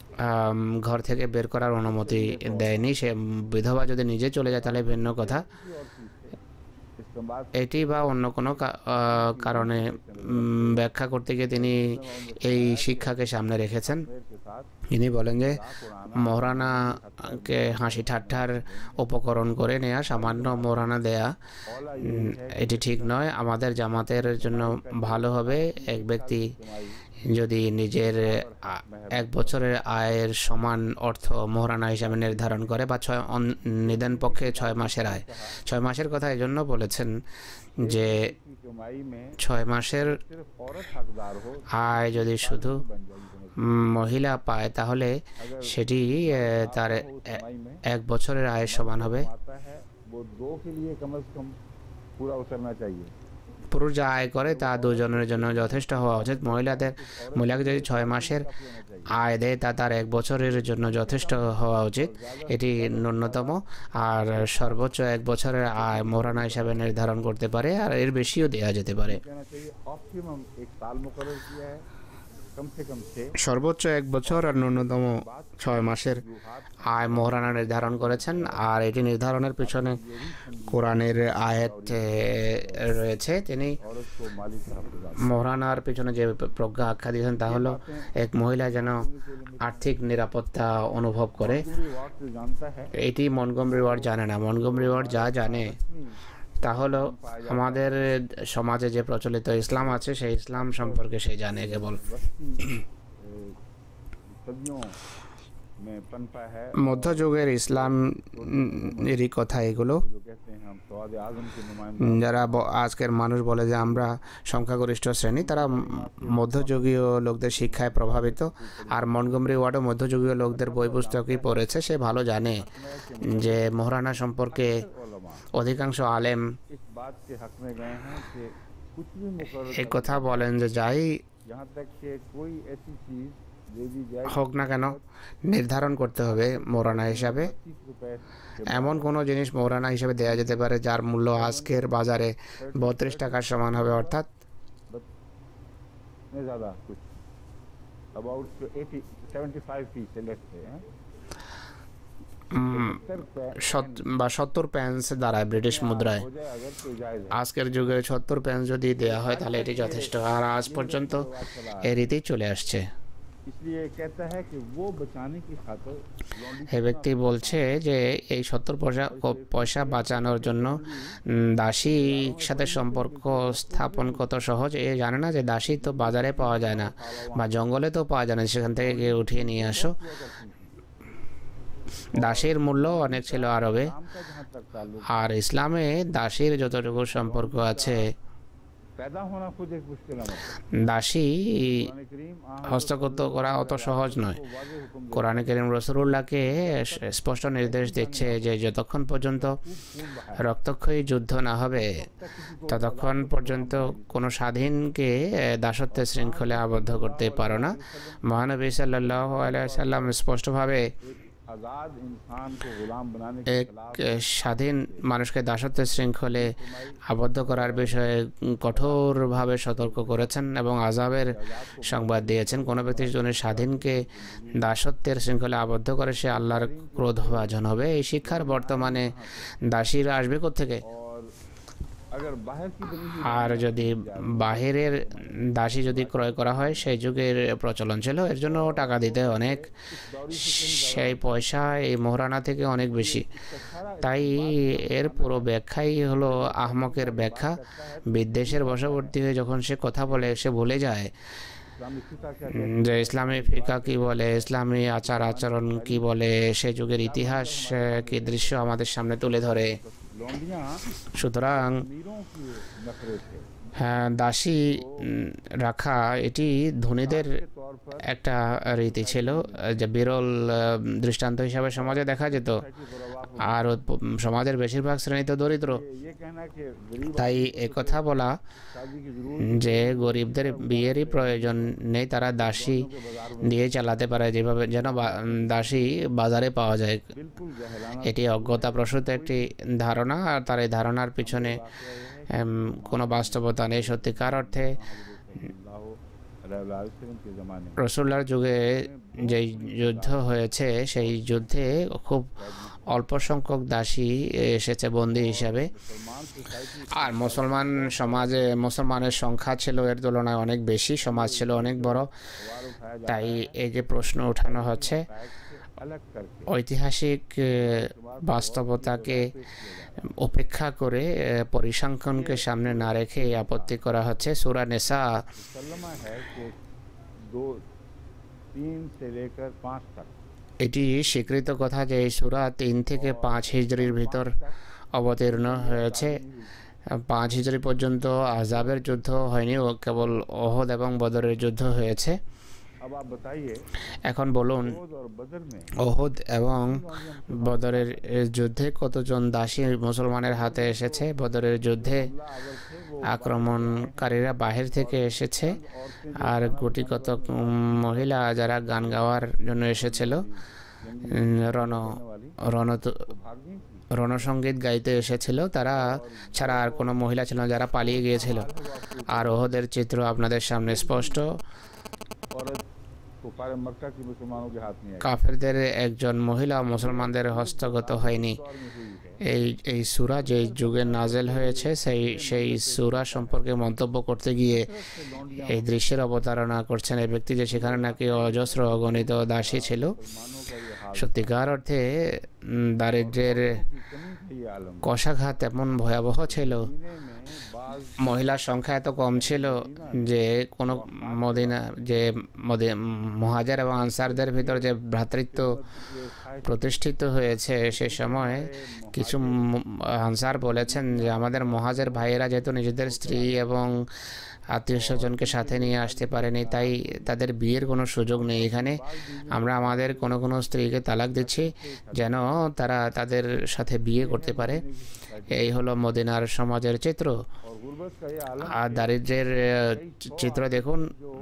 ঘর থেকে বের করার অনুমতি দেয়নি। সে বিধবা যদি নিজে চলে যায় তাহলে ভিন্ন কথা। किसी और चीज से इस्तेमाल এটি বা অন্য কোনো কারণে ব্যাখ্যা করতে গিয়ে তিনি এই শিক্ষাকে সামনে রেখেছেন। के साथ তিনি বলেন যে মোহরানাকে হাসি ঠাট্টার উপকরণ করে নেয়া, সামান্য মোহরানা দেয়া औला এটি ঠিক নয়। আমাদের জামাতের জন্য ভালো হবে এক ব্যক্তি যদি নিজের 1 বছরের আয়ের সমান অর্থ মোহরানা হিসাবে নির্ধারণ করে, বা নিদান পক্ষে 6 মাসের আয়। 6 মাসের কথা এই জন্য বলেছেন যে की कमाई में 6 মাসের सिर्फ औरत हकदार हो আয় যদি শুধু बन जाएगी মহিলা পায় তাহলে সেটি তার कमाई में 1 বছরের আয়ের সমান হবে। आता है वो 2 के लिए कम से कम पूरा उतरना चाहिए পুরুষ যা আয় করে তা দুজনের জন্য যথেষ্ট হওয়া উচিত। মহিলাকে যদি 6 মাসের আয় দেয় তা তার 1 বছরের জন্য যথেষ্ট হওয়া উচিত, এটি ন্যূনতম। আর সর্বোচ্চ 1 বছরের আয় মোহরানা হিসাবে নির্ধারণ করতে পারে, আর এর বেশিও দেওয়া যেতে পারে। कहना चाहिए ऑप्टिमम 1 साल मुकर्रर किया है कम से कम 6 সর্বোচ্চ 1 বছর আর ন্যূনতম 6 মাসের আয় মোহরানা নির্ধারণ করেছেন। আর এটি নির্ধারণের পিছনে কোরআনের আয়াত রয়েছে। তিনি औरत को माली तहफ़्फ़ुज़ात মোহরানার পিছনে যে প্রজ্ঞা আখ্যা দিয়েছেন তা হলো এক মহিলা যেন আর্থিক নিরাপত্তা অনুভব করে। पूरी वाक़ से जानता है এটি মনগমরি ওয়ার্ড জানে না। মনগমরি ওয়ার্ড যা জানে তা হলো আমাদের সমাজে যে প্রচলিত ইসলাম আছে সেই ইসলাম সম্পর্কে সে জানে কেবল। सदियों में पनपा है মধ্যযুগের ইসলাম এরই কথা এগুলো। जो कहते हैं हम सवाद आज़म के नुमाइंदे যারা আজকের মানুষ বলে যে আমরা সংখ্যাগরিষ্ঠ শ্রেণী, তারা মধ্যযুগীয় লোকদের শিক্ষায় প্রভাবিত। আর মনগমরি ওয়ার্ডও মধ্যযুগীয় লোকদের বই পুস্তকই পড়েছে, সে ভালো জানে যে মোহরানা সম্পর্কে उलमा অধিকাংশ আলেম इस बात के हक में गए हैं कि कुछ भी मुकर्रर এই কথা বলেন যে যাই यहाँ तक कि कोई ऐसी चीज़ दे दी जाए হোক না কেন নির্ধারণ করতে হবে মোহরানা হিসাবে। 30 रुपए এমন কোনো জিনিস মোহরানা হিসেবে দেওয়া যেতে পারে যার মূল্য আজকের বাজারে 32 টাকার সমান হবে, অর্থাৎ में ज़्यादा कुछ अबाउट 75 फीस से लेट से हैं 70 পেন্স দাঁড়ায় ব্রিটিশ মুদ্রায়। हो जाए अगर तो जायज़ है আজকের যুগে 70 পেন্স যদি দেওয়া হয় তাহলে এটি যথেষ্ট। আর আজ পর্যন্ত এই রীতিই চলে আসছে। इसलिए कहता है कि वो बचाने की खातिर लौंडी এই ব্যক্তি বলছে যে এই 70 পয়সা বাঁচানোর জন্য দাসীর সাথে সম্পর্ক স্থাপন কত সহজ এ জানে না যে দাসী তো বাজারে পাওয়া যায় না বা জঙ্গলে তো পাওয়া যায় না, সেখান থেকে গিয়ে উঠিয়ে নিয়ে আসো। দাসীর মূল্য অনেক ছিল আরবে, काम का जहाँ तक ताल्लुक আর ইসলামে দাসীর যতটুকু সম্পর্ক আছে, पैदा होना खुद एक मुश्किल अमल है দাসী कुरान करीम হস্তগত করা অত সহজ নয়। को वाज़ेह हुक्म কোরআন কারীম রাসূলুল্লাহকে স্পষ্ট নির্দেশ দিচ্ছে যে যতক্ষণ পর্যন্ত রক্তক্ষয়ী যুদ্ধ না হবে ততক্ষণ পর্যন্ত কোনো স্বাধীনকে দাসত্বের শৃঙ্খলে আবদ্ধ করতে পারো না। মহানবী সাল্লাল্লাহু আলাইহি ওয়াসাল্লাম স্পষ্টভাবে आज़ाद इंसान को गुलाम बनाने के এক खिलाफ স্বাধীন মানুষকে দাসত্বের শৃঙ্খলে আবদ্ধ করার বিষয়ে কঠোরভাবে সতর্ক করেছেন এবং আযাবের সংবাদ দিয়েছেন। কোনো ব্যক্তি যদি স্বাধীনকে দাসত্বের শৃঙ্খলে আবদ্ধ করে সে আল্লাহর ক্রোধভাজন হবে। এই শিক্ষার বর্তমানে দাসীরা আসবে কোত্থেকে? और अगर बाहर की बनी हुई আর रानियां যদি खरीदी जा रही বাহিরের দাসী যদি ক্রয় করা হয়, সেই যুগের প্রচলন ছিল, এর জন্য টাকা দিতে অনেক, इस दौरी से कहीं ज़्यादा সেই होता পয়সা এই মোহরানা থেকে অনেক है। বেশি। इसका सारा তাই इस्तेमाल जो এর फरमाना পুরো है ব্যাখ্যাই হলো আহমকের बात ব্যাখ্যা। करता है तो বিদ্বেষের বশবর্তী হয়ে যখন সে কথা বলে, সে ভুলে যায় इस्लामी फिका क्या যে कहती है, ইসলামী इस्लामी ফিকা रिवाज কি क्या বলে, कहती है, ইসলামী আচার ज़माने की আচরণ কি तारीख বলে, সে যুগের क्या ইতিহাস बनकर हमारे কি सामने দৃশ্য আমাদের সামনে তুলে ধরে। लौंडियाँ সুতরাং अमीरों की नखरे थे হ্যাঁ, দাসী রাখা এটি ধনীদের के तौर पर একটা রীতি ছিল, যে বিরল দৃষ্টান্ত হিসাবে সমাজে দেখা যেত। कि गुरबा को আর সমাজের বেশিরভাগ শ্রেণী তো দরিদ্র। ये कहना कि गरीब তাই একথা বলা शादी की जरूरत যে গরিবদের বিয়েরই প্রয়োজন নেই, তারা দাসী के बाजार में দিয়ে চালাতে পারে, যেভাবে যেন দাসী বাজারে পাওয়া যায়। बिल्कुल जहलाना এটি অজ্ঞতাপ্রসূত একটি ধারণা, আর তার এই ধারণার পিছনে কোনো বাস্তবতা নেই। সত্যিকার অর্থে के ज़माने में রসুল্লাহর যুগে যেই যুদ্ধ হয়েছে, সেই যুদ্ধে খুব অল্প সংখ্যক দাসী এসেছে বন্দী হিসাবে। मुसलमान सोसाइटी আর মুসলমান সমাজে মুসলমানের সংখ্যা ছিল এর তুলনায় অনেক বেশি, সমাজ ছিল অনেক বড়। सवाल उठाया जा তাই এই যে প্রশ্ন ওঠানো হচ্ছে, फैक्ट से अलग करके ঐতিহাসিক বাস্তবতাকে উপেক্ষা করে পরিসংখ্যানকে সামনে না রেখে এই আপত্তি করা হচ্ছে। সূরা নিসা मुसलमा है कि 2 3 से लेकर 5 तक এটি স্বীকৃত কথা যে এই সূরা 3 থেকে 5 হিজরির ভিতর অবতীর্ণ হয়েছে। 5 হিজরি পর্যন্ত আহজাবের যুদ্ধ হয়নি, ও কেবল ওহদ এবং বদরের যুদ্ধ হয়েছে। अब आप बताइए এখন বলুন, ओहद और बदर में ওহদ এবং বদরের যুদ্ধে কতজন দাসী মুসলমানের হাতে এসেছে? বদরের যুদ্ধে हमलावर थे वो আক্রমণকারীরা বাহির থেকে এসেছে, আর গুটি কত মহিলা যারা গান গাওয়ার জন্য এসেছিল, রণ রণ भाग गई थी রণসঙ্গীত গাইতে এসেছিল, তারা ছাড়া আর কোনো মহিলা ছিল না যারা পালিয়ে গিয়েছিল। আর ওহদের চিত্র আপনাদের সামনে স্পষ্ট। औरत कुफार मक्का की मुसलमानों के हाथ में आई কাফেরদের একজন মহিলা মুসলমানদের হস্তগত হয়নি। दौर में हुई है এই সূরা যে যুগে নাজেল হয়েছে, সেই সূরা সম্পর্কে মন্তব্য করতে গিয়ে এই দৃশ্যের অবতারণা করছেন এই ব্যক্তি, যে সেখানে নাকি অজস্র অগণিত দাসী ছিল। मुसलमानों का ये हाल সত্যিকার অর্থে দারিদ্র্যের की कमी का ये आलम কষাঘাত এমন ভয়াবহ ছিল। मदीने में बाज মহিলার সংখ্যা এত কম ছিল যে কোনো মদিনা যে মুহাজির এবং আনসারদের ভিতর যে ভ্রাতৃত্ব প্রতিষ্ঠিত হয়েছে, সে সময় কিছু আনসার বলেছেন যে আমাদের মুহাজির ভাইয়েরা যেহেতু নিজেদের স্ত্রী এবং আত্মীয় স্বজনকে সাথে নিয়ে আসতে পারেনি, তাই তাদের বিয়ের কোনো সুযোগ নেই এখানে। আমরা আমাদের কোনো কোনো স্ত্রীকে তালাক দিচ্ছি যেন তারা তাদের সাথে বিয়ে করতে পারে। এই হলো মদিনার সমাজের চিত্র। और गुर्बत का ये आलम আর দারিদ্র্যের চিত্র দেখুন। जो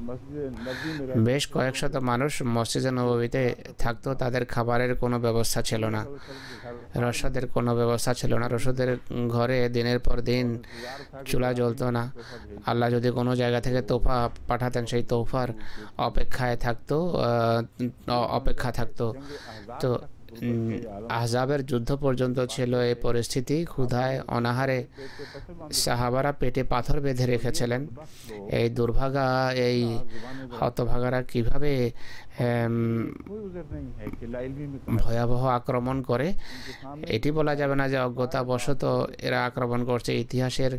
मस्जिद नबी में বেশ কয়েক শত মানুষ মসজিদে নববীতে থাকতো, তাদের খাবারের কোনো ব্যবস্থা ছিল না, রসদের কোনো ব্যবস্থা ছিল না। রসদের ঘরে দিনের পর দিন চুলা জ্বলতো না। আল্লাহ যদি কোনো জায়গা থেকে তোফা পাঠাতেন, সেই তোফার অপেক্ষা থাকতো। তো আহজাবের যুদ্ধ পর্যন্ত ছিল এই পরিস্থিতি। ক্ষুধায় অনাহারে সাহাবারা পেটে পাথর বেঁধে রেখেছিলেন। এই দুর্ভাগা, এই হতভাগারা কিভাবে कोई उधर नहीं है कि लाइलमी में ভয়াবহ আক্রমণ করে, এটি বলা যাবে না যে অজ্ঞতাবশত এরা আক্রমণ করছে। ইতিহাসের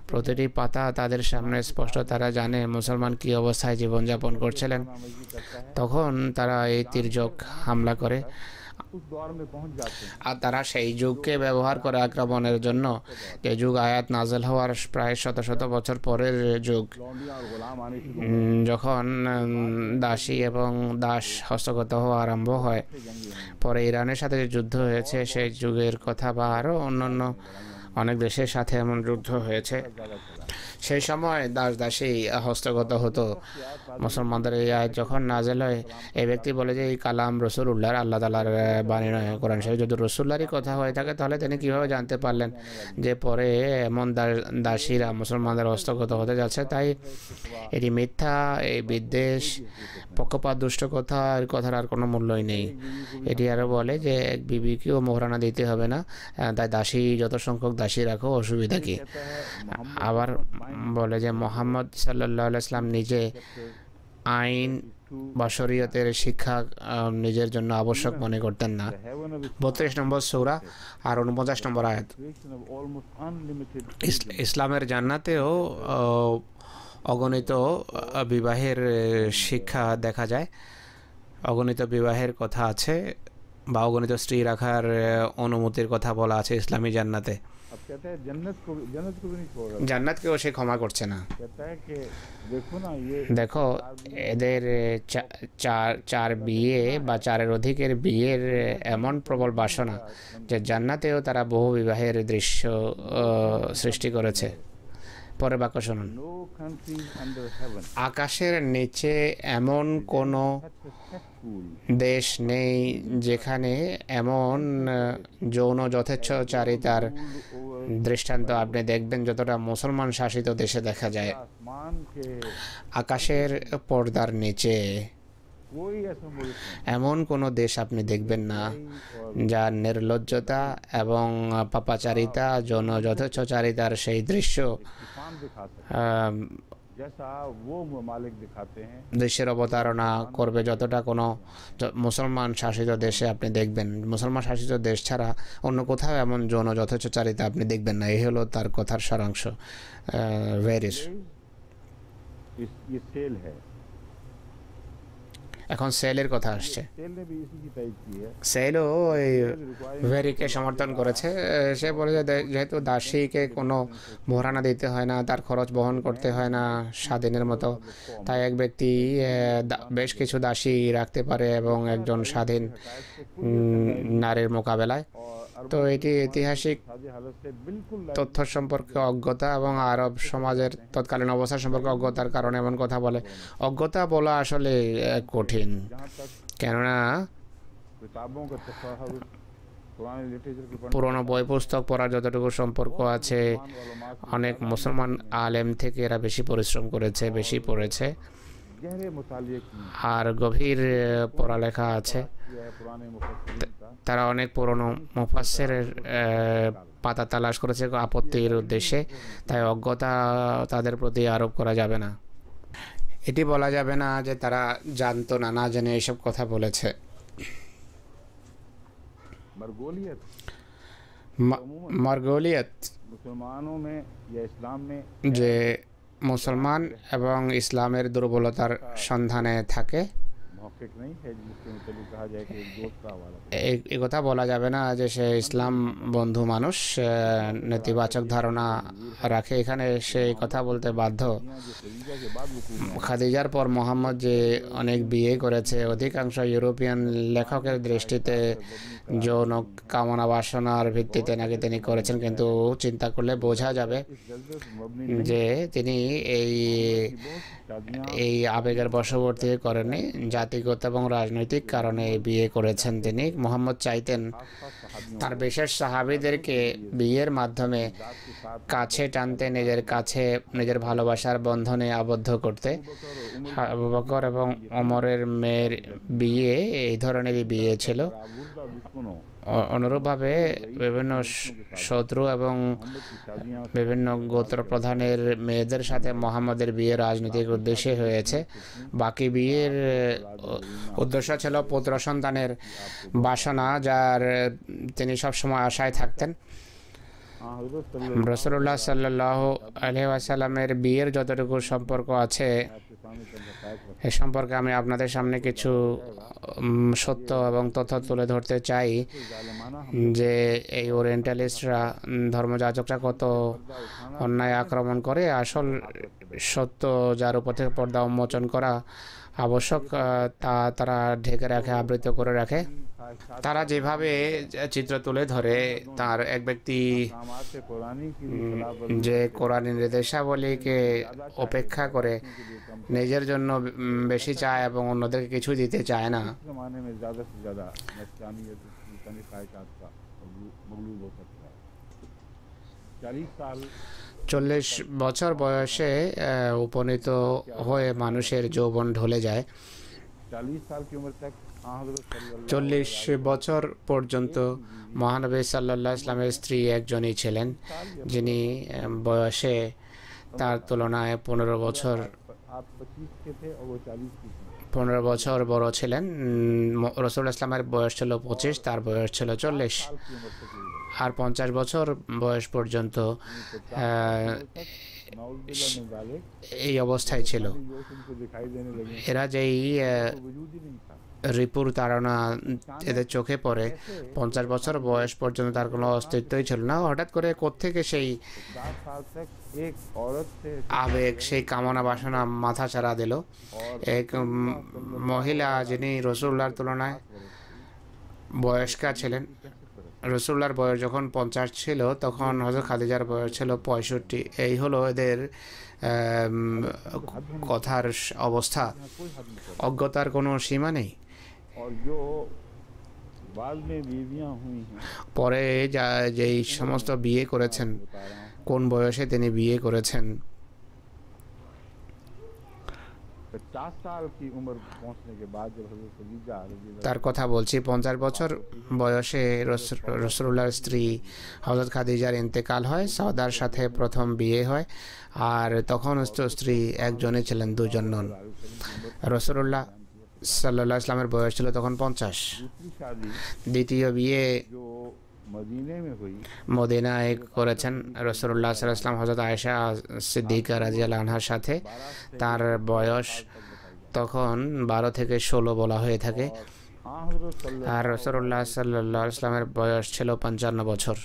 প্রতিটি পাতা তাদের সামনে স্পষ্ট। তারা জানে মুসলমান কী অবস্থায় জীবনযাপন করছিলেন, তখন তারা এই তির্যক হামলা করে। उस दौर में पहुंच जाते हैं আর তারা সেই যুগকে ব্যবহার করে আক্রমণের জন্য, যে যুগ আয়াত নাজেল হওয়ার প্রায় শত শত বছর পরের যুগ, लौंडियां और गुलाम आने शुरू যখন দাসী এবং দাস হস্তগত হওয়া আরম্ভ হয়। পরে ইরানের সাথে যে যুদ্ধ হয়েছে সেই যুগের কথা, বা আরও অন্যান্য অনেক দেশের সাথে এমন যুদ্ধ হয়েছে। সেই সময় দাস দাসী হস্তগত হতো। মুসলমানদের এই আয়াত যখন নাজেল হয়, এই ব্যক্তি বলে যে এই কালাম রসুলুল্লাহর, আল্লাহ তাআলার বাণী নয়, কোরআন শরীফ। যদি রসুল্লাহরই কথা হয়ে থাকে তাহলে তিনি কীভাবে জানতে পারলেন যে পরে এমন দাসীরা মুসলমানদের হস্তগত হতে যাচ্ছে? তাই এটি মিথ্যা, এই বিদ্বেষ, পক্ষপাত, দুষ্ট কথা, এর কথার আর কোনো মূল্যই নেই। এটি আরও বলে যে এক বিবিকেও মোহরানা দিতে হবে না, তাই দাসী যত সংখ্যক দাসী রাখো, অসুবিধা কি? আবার বলে যে মোহাম্মদ সাল্লাল্লাহু আলাইহি ওয়াসাল্লাম নিজে আইন বা শরীয়তের শিক্ষা নিজের জন্য আবশ্যক মনে করতেন না। 32 নম্বর সূরা আর 49 নম্বর আয়াত। ইসলামের জান্নাতেও অগণিত বিবাহের শিক্ষা দেখা যায়, অগণিত বিবাহের কথা আছে, বা অগণিত স্ত্রী রাখার অনুমতির কথা বলা আছে ইসলামী জান্নাতে। জান্নাতকেও সে ক্ষমা করছে না। দেখো, এদের চার বিয়ে বা চারের অধিকের বিয়ের এমন প্রবল বাসনা যে জান্নাতেও তারা বহু বিবাহের দৃশ্য সৃষ্টি করেছে। পরে বাক্য শুনুন, আকাশের নিচে এমন কোনো দেশ নেই যেখানে এমন যৌন যথেচ্ছাচারিতার দৃষ্টান্ত আপনি দেখবেন যতটা মুসলমান শাসিত দেশে দেখা যায়। আকাশের পর্দার নিচে এমন কোনো দেশ আপনি দেখবেন না যার নির্লজ্জতা এবং পাপাচারিতা, যৌন যথেচ্ছাচারিতার সেই দৃশ্য দেশের অবতারণা করবে যতটা কোনো মুসলমান শাসিত দেশে আপনি দেখবেন। মুসলমান শাসিত দেশ ছাড়া অন্য কোথাও এমন যৌন যথেচ্ছাচারিতা আপনি দেখবেন না। এই হলো তার কথার সারাংশ। ভেরিস এখন সেলের কথা আসছে। সেলও ওই ভেরিকে সমর্থন করেছে। সে বলে যে যেহেতু দাসীকে কোনো মোহরানা দিতে হয় না, তার খরচ বহন করতে হয় না স্বাধীনের মতো, তাই এক ব্যক্তি বেশ কিছু দাসী রাখতে পারে এবং একজন স্বাধীন নারীর মোকাবেলায়। তো এটি ঐতিহাসিক তথ্য সম্পর্কে অজ্ঞতা এবং আরব সমাজের তৎকালীন অবস্থা সম্পর্কে অজ্ঞতার কারণে এমন কথা বলে। অজ্ঞতা বলা আসলে কঠিন, কেননা পুরনো বই পুস্তক পড়ার যতটুকু সম্পর্ক আছে, অনেক মুসলমান আলেম থেকে এরা বেশি পরিশ্রম করেছে, বেশি পড়েছে, আর গভীর পড়ালেখা আছে। তারা অনেক পুরনো মুফাসসিরের পাতা তালাশ করেছে আপত্তির উদ্দেশ্যে, তাই অজ্ঞতা তাদের প্রতি আরোপ করা যাবে না। এটি বলা যাবে না যে তারা জানতো না, না জেনে এইসব কথা বলেছে। মার্গোলিয়ত যে মুসলমান এবং ইসলামের দুর্বলতার সন্ধানে থাকে, এই কথা বলা যাবে না যে সে ইসলাম বন্ধু মানুষ, নেতিবাচক ধারণা রাখে। এখানে সে কথা বলতে বাধ্য। খাদিজার পর মোহাম্মদ যে অনেক বিয়ে করেছে, অধিকাংশ ইউরোপিয়ান লেখকের দৃষ্টিতে যৌন কামনা বাসনার ভিত্তিতে নাকি তিনি করেছেন, কিন্তু চিন্তা করলে বোঝা যাবে যে তিনি এই আবেগের বশবর্তী করেননি, জাতিগত এবং রাজনৈতিক কারণে বিয়ে করেছেন তিনি। মোহাম্মদ চাইতেন তার বিশেষ সাহাবীদেরকে বিয়ের মাধ্যমে কাছে টানতে, নিজের ভালোবাসার বন্ধনে আবদ্ধ করতে। আবু বকর এবং ওমরের মেয়ের বিয়ে এই ধরনেরই বিয়ে ছিল। অনুরূপভাবে বিভিন্ন শত্রু এবং বিভিন্ন গোত্র প্রধানের মেয়েদের সাথে মোহাম্মদের বিয়ে রাজনৈতিক উদ্দেশ্যে হয়েছে। বাকি বিয়ের উদ্দেশ্য ছিল পুত্র সন্তানের বাসনা, যার তিনি সবসময় আশায় থাকতেন। রাসূলুল্লাহ সাল্লাল্লাহু আলাইহি ওয়াসাল্লামের বিয়ের যতটুকু সম্পর্ক আছে, এ সম্পর্কে আমি আপনাদের সামনে কিছু সত্য এবং তথ্য তুলে ধরতে চাই যে এই ওরিয়েন্টালিস্টরা, ধর্মযাজকরা কত অন্যায় আক্রমণ করে। আসল সত্য যার উপর থেকে পর্দা উন্মোচন করা আবশ্যক, তা তারা ঢেকে রাখে, আবৃত করে রাখে। তারা যেভাবে চিত্র তুলে ধরে, তার এক ব্যক্তি मकामात कुरानी की भी खिलाफ वर्जी যে करके কোরআনের নির্দেশাবলীকে ज़्यादा चाहे উপেক্ষা तो করে अपने के लिए कम নিজের জন্য বেশি চায় এবং অন্যদেরকে কিছু দিতে চায় না। इस ज़माने में ज़्यादा से ज़्यादा नस्लानियत इंसानी ख्वाहिशात का मगलूब हो सकता है। 40 साल 40 বছর বয়সে উপনীত হয়ে মানুষের যৌবন ঢলে যায়। 40 साल की उम्र तक हज़रत सल्लल्लाहु 40 বছর পর্যন্ত মহানবী সাল্লাল্লাহু আলাইহি ইসলামের স্ত্রী একজনই ছিলেন, যিনি বয়সে তার তুলনায় 15 বছর आप 25 के थे और वो 40 की थी। 15 বছর বড় ছিলেন। রাসূলুল্লাহ ইসলামের বয়স ছিল 25, তার বয়স ছিল 40। साल की उम्र तक ये আর 50 বছর বয়স পর্যন্ত नाउज़ुबिल्लाह मिन ज़ालिक এই অবস্থায় ছিল। जोश उनको दिखाई देने लगे, এরা যেই तो वजूद ही नहीं था। রিপুর তাড়না এদের চোখে পড়ে, 50 বছর বয়স পর্যন্ত তার কোনো অস্তিত্বই ছিল না। হঠাৎ করে কোত্থেকে সেই 50 साल तक एक औरत से আবেগ, সেই কামনা বাসনা মাথা চাড়া দিল। এক মহিলা যিনি রসুল্লাহর তুলনায় বয়স্কা ছিলেন। রসুল্লাহর বয়স যখন 50 ছিল, তখন হযরত খাদিজার বয়স ছিল 65। এই হলো এদের কথার অবস্থা। कोई हद नहीं कर। অজ্ঞতার কোনো সীমা নেই। और जो बाद में बीवियां हुई हैं, পরে যেই সমস্ত বিয়ে করেছেন, बता रहा हूँ, কোন বয়সে তিনি বিয়ে করেছেন, 50 साल की उम्र पहुंचने के बाद जब हज़रत खदीजा रज़ियल्लाहु তার কথা বলছি। 50 বছর বয়সে রাসূলুল্লাহর স্ত্রী হযরত খাদিজার ইন্তেকাল হয়। সওদার সাথে প্রথম বিয়ে হয়, আর তখন স্ত্রী একজনই ছিলেন, দুজন নন। রাসূলুল্লাহ সাল্লাল্লাহু আলাইহি ওয়াসাল্লামের বয়স ছিল তখন 50। दूसरी शादी দ্বিতীয় বিয়ে जो मदीने में हुई, মদিনায় করেছেন রাসূলুল্লাহ সাল্লাল্লাহু আলাইহি ওয়াসাল্লাম হযরত আয়েশা সিদ্দিকা রাদিয়াল্লাহু আনহার সাথে। তার বয়স তখন 12 থেকে 16 বলা হয়ে থাকে। हज़रत सल्लल्लाहु আর রাসূলুল্লাহ সাল্লাল্লাহু আলাইহি ওয়াসাল্লামের বয়স ছিল 55 বছর।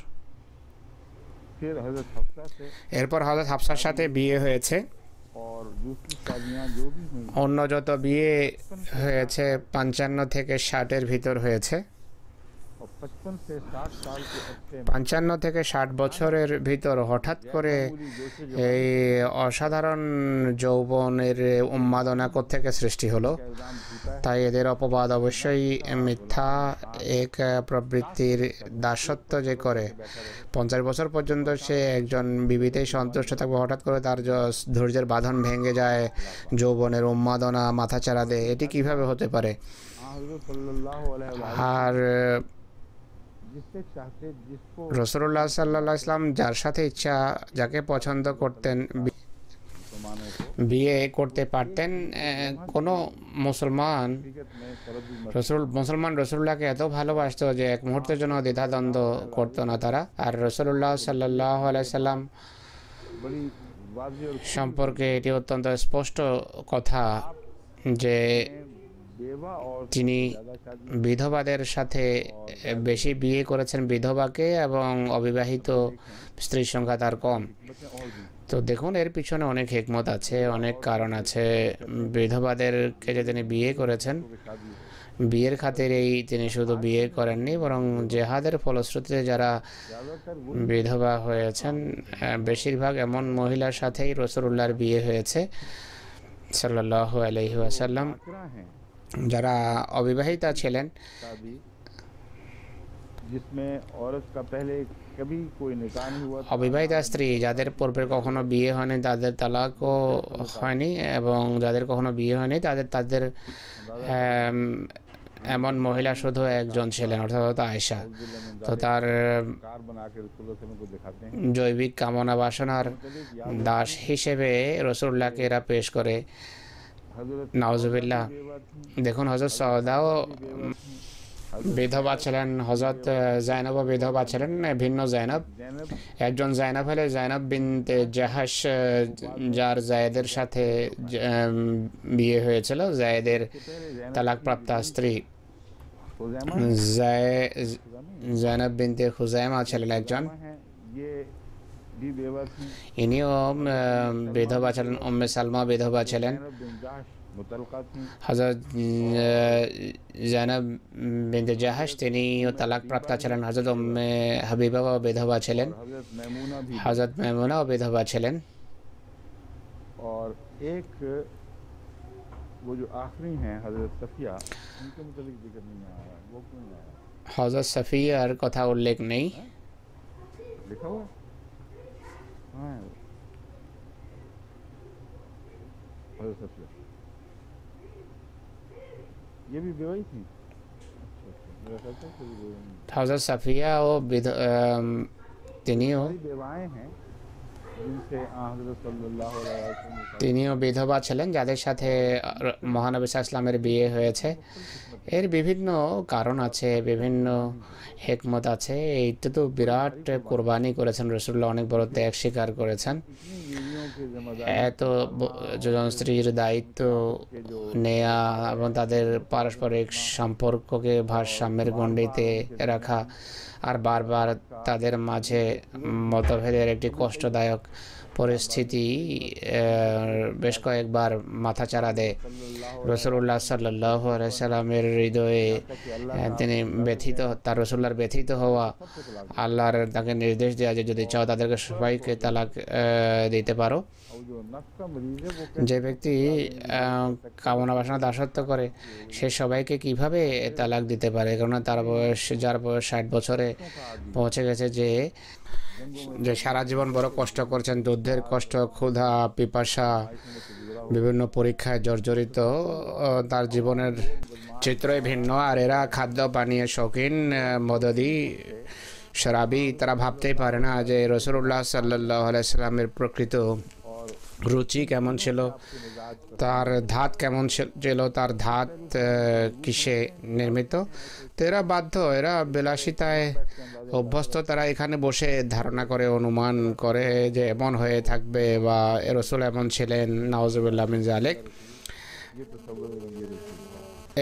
फिर हज़रत हफ्सा से এরপর হযরত হাফসার সাথে বিয়ে হয়েছে। और दूसरी शादियां जो भी हुई, অন্য যত বিয়ে হয়েছে 55 থেকে 60 এর ভিতর হয়েছে। और 55 से 60 साल के अरसे में 55 থেকে 60 বছরের ভিতর হঠাৎ করে मामूली जोश এই অসাধারণ যৌবনের উন্মাদনা কোত্থেকে সৃষ্টি হলো। का इल्ज़ाम झूठा है। তাই এদের অপবাদ অবশ্যই মিথ্যা। এক প্রবৃত্তির দাসত্ব যে করে 50 বছর পর্যন্ত সে একজন বিবিতেই সন্তুষ্ট থাকবে, হঠাৎ করে তার ধৈর্যের বাঁধন ভেঙে যায়, যৌবনের উন্মাদনা মাথা চাড়া দেয়, এটি কিভাবে হতে পারে? हज़रत सल्लल्लाहु अलैहि वसल्लम আর जिससे चाहते, जिसको রাসূলুল্লাহ সাল্লাল্লাহু আলাইহি ওয়াসাল্লাম যার সাথে ইচ্ছা, যাকে পছন্দ করতেন, मुसलमानों को বিয়ে করতে পারতেন। কোনো মুসলমান हकीकत में तरद्दुद মুসলমান রসুল্লাহকে এত ভালোবাসতো যে এক মুহূর্তের জন্য দ্বিধাদ্বন্দ্ব করতো না তারা। আর রাসূলুল্লাহ সাল্লাল্লাহু আলাইহি সাল্লাম बड़ी वाज़ेह और সম্পর্কে এটি অত্যন্ত স্পষ্ট কথা যে बेवा और তিনি ज़्यादा शादी বিধবাদের সাথে বেশি বিয়ে করেছেন বিধবাকে, এবং অবিবাহিত স্ত্রীর সংখ্যা তার কম। बच्चे और भी তো দেখুন, এর পিছনে অনেক হিকমত আছে, অনেক কারণ আছে। বিধবাদেরকে যে তিনি বিয়ে করেছেন, की शादी है। বিয়ের খাতিরেই তিনি শুধু বিয়ে করেননি, বরং জেহাদের ফলশ্রুতিতে যারা ज़्यादातर वो বিধবা হয়েছেন, বেশিরভাগ এমন মহিলার সাথেই রাসূলুল্লাহর বিয়ে হয়েছে সাল্লাল্লাহু আলাইহি ওয়াসাল্লাম। आकरा हैं যারা অবিবাহিতা ছিলেন, शादी जिसमें औरत का पहले कभी कोई निकाह नहीं हुआ था, অবিবাহিতা স্ত্রী যাদের পূর্বে কখনো বিয়ে হয়নি, তাদের তালাকও হয়নি, এবং যাদের কখনো বিয়ে হয়নি তাদের তাদের এমন মহিলা শুধু একজন ছিলেন, অর্থাৎ আয়েশা। তো তার कार बना के रसूलुल्लाह सल्लल्लाहु अलैहि वसल्लम को दिखाते हैं। জৈবিক কামনা বাসনার দাস হিসেবে রাসূলুল্লাহকে এরা পেশ করে। हज़रत নাউজুবিল্লাহ। बेवा थी, দেখুন, হযরত সওদাও বিধবা ছিলেন, হযরত জায়নবও বিধবা ছিলেন, ভিন্ন জায়নব। ज़ैनब একজন জায়নব হলে জায়নব বিনতে জাহাশ, যার জায়েদের সাথে বিয়ে হয়েছিল, জায়েদের के पहले ज़ैनब তালাকপ্রাপ্ত স্ত্রী खुज़ैमा জায়নব বিনতে খুজাইমা ছিলেন একজন। हैं, ये भी बेवा थी। ইনিও বিধবা ছিলেন। উম্মে সালমা বিধবা ছিলেন। ज़ैनब बिन जाहश मुतलका थी হযরত জায়নব বিনতে জাহাশ তিনিও তালাক প্রাপ্ত ছিলেন। হযরত উম্মে হাবিবাও বিধবা ছিলেন। और हजरत मैमूना भी হযরত মাইমুনাও বিধবা ছিলেন। और एक वो जो आखिरी हैं हजरत सफिया, उनके मुतालिक जिक्र नहीं आ रहा, वो क्यों नहीं आया? হযরত সাফিয়ার কথা উল্লেখ নেই। लिखा हुआ हाँ हजरत सफिया ये भी बेवाई थी। अच्छा मेरा ख्याल था कि वो হযরত সাফিয়া ও তিনিও सारी बेवाएं हैं जिनसे हजरत सल्लल्लाहु अलैहि वसल्लम তিনিও বিধবা ছিলেন, যাদের সাথে মহানবী সাল্লাল্লাহু আলাইহি ওয়াসাল্লামের বিয়ে হয়েছে। এর বিভিন্ন কারণ আছে, বিভিন্ন হিকমত আছে। এইটা তো বিরাট কোরবানি করেছেন রাসূলুল্লাহ, অনেক বড় ত্যাগ স্বীকার করেছেন। इतनी बीवियों की जिम्मेदारी এত জন স্ত্রীর দায়িত্ব নেয়া এবং তাদের পারস্পরিক সম্পর্ককে ভারসাম্যের গণ্ডিতে রাখা আর বারবার তাদের মাঝে মতভেদের একটি কষ্টদায়ক পরিস্থিতি বেশ কয়েকবার মাথাচাড়া দেয়। রাসূলুল্লাহ সাল্লাল্লাহু আলাইহি সাল্লামের হৃদয়ে তিনি ব্যথিত, তার রাসূলুল্লাহর ব্যথিত হওয়া, আল্লাহর তাকে নির্দেশ দেওয়া যে যদি চাও তাদেরকে সবাইকে তালাক দিতে পারো। और जो नफ्स का मरीज है वो যে ব্যক্তি কামনা বাসনা দাসত্ব করে সে সবাইকে কিভাবে তালাক দিতে পারে? কারণ তার বয়স, যার বয়স 60 বছরে পৌঁছে গেছে, যে সারা জীবন বড় কষ্ট করছেন, যুদ্ধের কষ্ট, ক্ষুধা, পিপাসা, বিভিন্ন পরীক্ষায় জর্জরিত, তার জীবনের চিত্রই ভিন্ন। আর এরা খাদ্য পানীয় শৌখিন, মদদি, শরাবি, তারা ভাবতেই পারে না যে রাসূলুল্লাহ সাল্লাল্লাহু আলাইহি সাল্লামের প্রকৃত রুচি কেমন ছিল, তার ধাত কেমন ছিল, তার ধাত কিসে নির্মিত। তো এরা বাধ্য, এরা বিলাসিতায় অভ্যস্ত, তারা এখানে বসে ধারণা করে, অনুমান করে যে এমন হয়ে থাকবে বা রাসূল এমন ছিলেন, নাউজুবিল্লাহ মিন যালিক। ये तो सब ये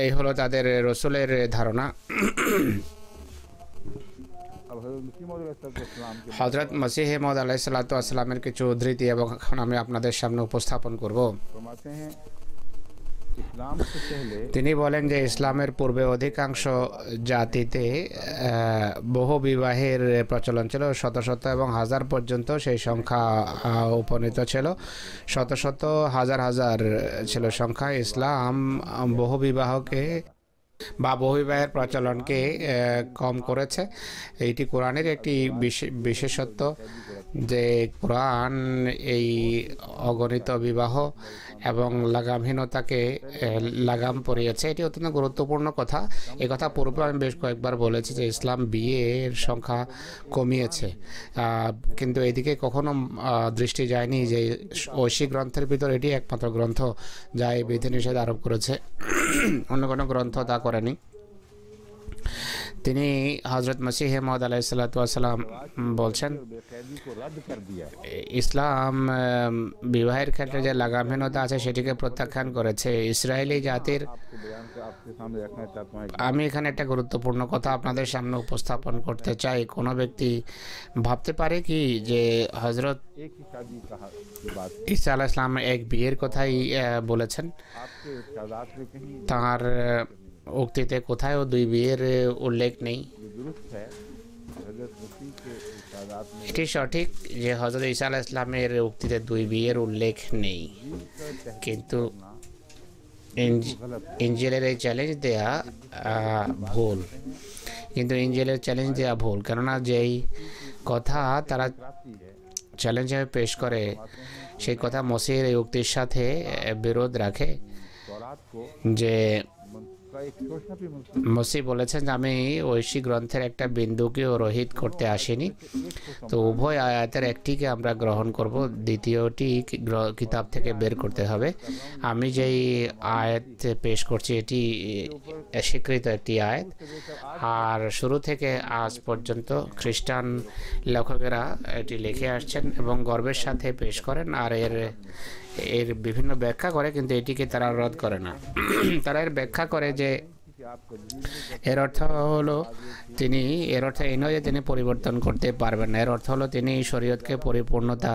এই হলো তাদের রাসূলের ধারণা। अब हजरत मुस्लिम इस्लाम के হযরত মসিহ মউদ আলাইহিস সালাতু ওয়াস সালামের কিছু উদ্ধৃতি এবং এখন আমি আপনাদের সামনে উপস্থাপন করব। फरमाते हैं इस्लाम से पहले তিনি বলেন যে ইসলামের পূর্বে অধিকাংশ জাতিতে বহু বিবাহের প্রচলন ছিল, শত শত এবং হাজার পর্যন্ত সেই সংখ্যা উপনীত ছিল, শত শত হাজার হাজার ছিল সংখ্যা। ইসলাম বহু বিবাহকে বা বহু বিবাহের প্রচলনকে কম করেছে। এইটি কোরআনের একটি বিশেষত্ব যে কোরআন এই অগণিত বিবাহ এবং লাগামহীনতাকে লাগাম পরিয়েছে। এটি অত্যন্ত গুরুত্বপূর্ণ কথা। এই কথা পূর্বে আমি বেশ কয়েকবার বলেছি যে ইসলাম বিয়ের সংখ্যা কমিয়েছে, কিন্তু এদিকে কখনো দৃষ্টি যায়নি যে ঐশী গ্রন্থের ভিতর এটি একমাত্র গ্রন্থ যা এই বিধিনিষেধ আরোপ করেছে, অন্য কোনো গ্রন্থ তা করেনি। তিনি হযরত মসিহ মউদ আলাইহিস সালাতু ওয়াস সালাম বলছেন बेकैदी को रद्द कर दिया। ইসলাম বিবাহের ক্ষেত্রে যে লাগামহীনতা আছে সেটিকে প্রত্যাখ্যান করেছে। ইসরায়েলি জাতির, आपके बयान से आपके सामने रखना चाहता हूँ আমি এখানে একটা গুরুত্বপূর্ণ কথা আপনাদের সামনে উপস্থাপন করতে চাই। কোনো ব্যক্তি ভাবতে পারে কি যে হযরত एक ही शादी की बात ঈসা আলাইহিস সালাম এক বিয়ের কথাই বলেছেন, आपके इर्शादात में कहीं তাঁর উক্তিতে কোথাও দুই বিয়ের উল্লেখ নেই। ये दुरुस्त है। हजरत मसीह के इर्शादात में এটি সঠিক যে হযরত ঈসা আলাইহিস সালামের উক্তিতে দুই বিয়ের উল্লেখ নেই, কিন্তু ইনজিলের এই চ্যালেঞ্জ দেয়া ভুল, কিন্তু ইনজিলের চ্যালেঞ্জ দেয়া ভুল, কেননা যেই কথা তারা राशि है চ্যালেঞ্জ হিসেবে পেশ করে সেই কথা মসিহের এই উক্তির সাথে বিরোধ রাখে तौरात को যে का एक शोषा भी মসিহ বলেছেন যে আমি ঐশী গ্রন্থের একটা বিন্দুকেও রহিত করতে আসিনি। তো উভয় আয়াতের একটিকে আমরা গ্রহণ করব, দ্বিতীয়টি কিতাব থেকে বের করতে হবে। আমি যেই আয়াত পেশ করছি এটি স্বীকৃত একটি আয়াত, আর শুরু থেকে আজ পর্যন্ত খ্রিস্টান লেখকেরা এটি লিখে আসছেন এবং গর্বের সাথে পেশ করেন, আর এর বিভিন্ন ব্যাখ্যা করে, কিন্তু এটিকে তারা রদ করে না। তারা এর ব্যাখ্যা করে যে कि आप तब्दील नहीं कर এর অর্থ হলো তিনি, এর অর্থ এই নয় যে তিনি পরিবর্তন করতে পারবেন না। এর অর্থ হলো তিনি শরীয়তকে পরিপূর্ণতা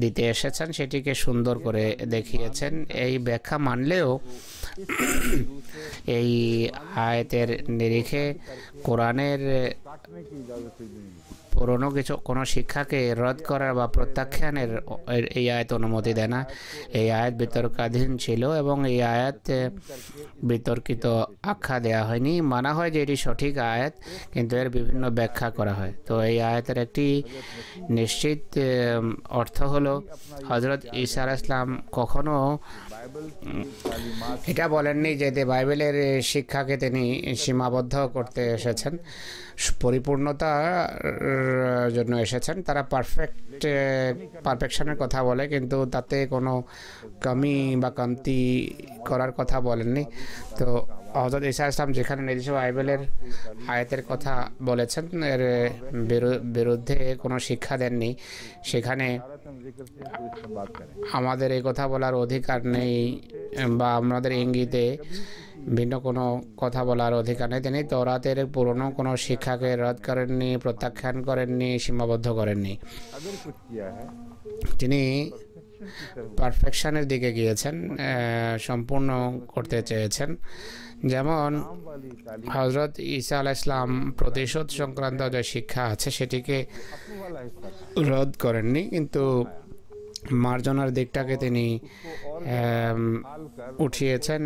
দিতে এসেছেন, সেটিকে সুন্দর করে দেখিয়েছেন। এই ব্যাখ্যা মানলেও এই আয়াতের নিরিখে কোরআনের काटने की इजाज़त से नहीं मिली। পুরনো কিছু কোনো শিক্ষাকে রদ করার বা প্রত্যাখ্যানের এই আয়াত অনুমতি দেয় না। এই আয়াত বিতর্কাধীন ছিল এবং এই আয়াত বিতর্কিত আখ্যা দেওয়া হয়নি। মানা হয় যে এটি সঠিক আয়াত, কিন্তু এর বিভিন্ন ব্যাখ্যা করা হয়। তো এই আয়াতের একটি নিশ্চিত অর্থ হলো হজরত ঈসা আলাইহিস সালাম কখনো बाइबल की तालीमात এটা বলেননি যে বাইবেলের শিক্ষাকে তিনি সীমাবদ্ধ করতে এসেছেন, পরিপূর্ণতার জন্য এসেছেন। তারা পারফেকশনের কথা বলে, কিন্তু তাতে কোনো কমি বা কমতি করার কথা বলেননি। তো হযরত ঈসা আলাইহিস সালাম যেখানে নিজস্ব বাইবেলের আয়াতের কথা বলেছেন, এর বিরুদ্ধে কোনো শিক্ষা দেননি, সেখানে हम जिक्र से तो इस पर बात करें। আমাদের এই কথা বলার অধিকার নেই বা আমাদের ইঙ্গিতে ভিন্ন কোনো কথা বলার অধিকার নেই। তিনি তওরাতের পুরনো কোনো শিক্ষাকে রদ করেননি, প্রত্যাখ্যান করেননি, সীমাবদ্ধ করেননি। अगर कुछ किया है তিনি perfection की तरफ পারফেকশনের দিকে গিয়েছেন, সম্পূর্ণ করতে চেয়েছেন। যেমন काम वाली तालीम হজরত ঈসা আলাইহিস সালাম প্রতিশোধ সংক্রান্ত যে শিক্ষা আছে সেটিকে अपने वाला हिस्सा था, রদ করেননি, কিন্তু মার্জনার দিকটাকে তিনি हाल कर উঠিয়েছেন,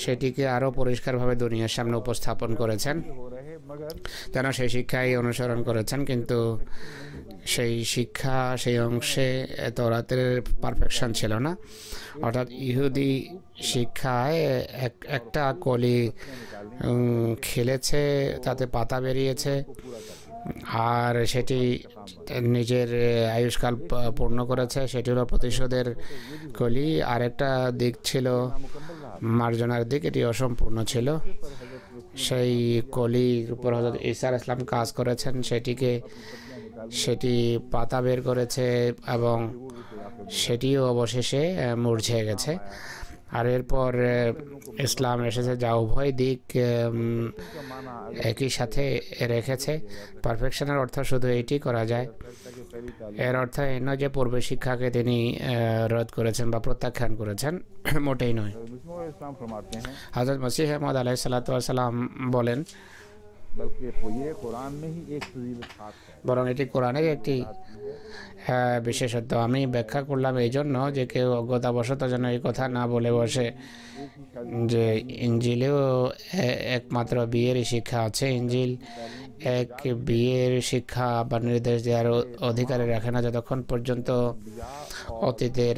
সেটিকে আরও পরিষ্কারভাবে দুনিয়ার সামনে উপস্থাপন করেছেন, हो रहे मगर যেন সেই শিক্ষাই অনুসরণ করেছেন। কিন্তু সেই শিক্ষা, সেই অংশে তওরাতের পারফেকশন ছিল না। অর্থাৎ ইহুদি শিক্ষায় একটা কলি খেলেছে, তাতে পাতা বেরিয়েছে, আর সেটি নিজের আয়ুষ্কাল পূর্ণ করেছে, সেটি হলো প্রতিশোধের কলি। আরেকটা দিক ছিল মার্জনার দিক, এটি অসম্পূর্ণ ছিল। সেই কলির উপর হযরত ঈসা আলাইহিস সালাম কাজ করেছেন, সেটি পাতা বের করেছে এবং সেটিও অবশেষে মূর্ছে গেছে। আর এরপর ইসলাম এসেছে, যা উভয় দিক একই সাথে রেখেছে। পারফেকশনের অর্থ শুধু এইটি করা যায়, এর অর্থ এই নয় যে পূর্বে শিক্ষাকে তিনি রদ করেছেন বা প্রত্যাখ্যান করেছেন, মোটেই নয়। मुस्लिम इस्लाम फरमाते हैं হযরত মসিহ মাউদ আলাইহিস সালাতু ওয়াস সালাম বলেন, बल्कि ये कुरान में ही एक फजीलत खास है। বরং এটি কোরআনের একটি বিশেষত্ব। আমি ব্যাখ্যা করলাম এই জন্য যে কেউ অজ্ঞতাবশত যেন এই কথা না বলে বসে যে ইঞ্জিলেও একমাত্র বিয়েরই শিক্ষা আছে। ইঞ্জিল এক বিয়ের শিক্ষা বা নির্দেশ দেওয়ার অধিকারে রাখে না, যতক্ষণ পর্যন্ত অতীতের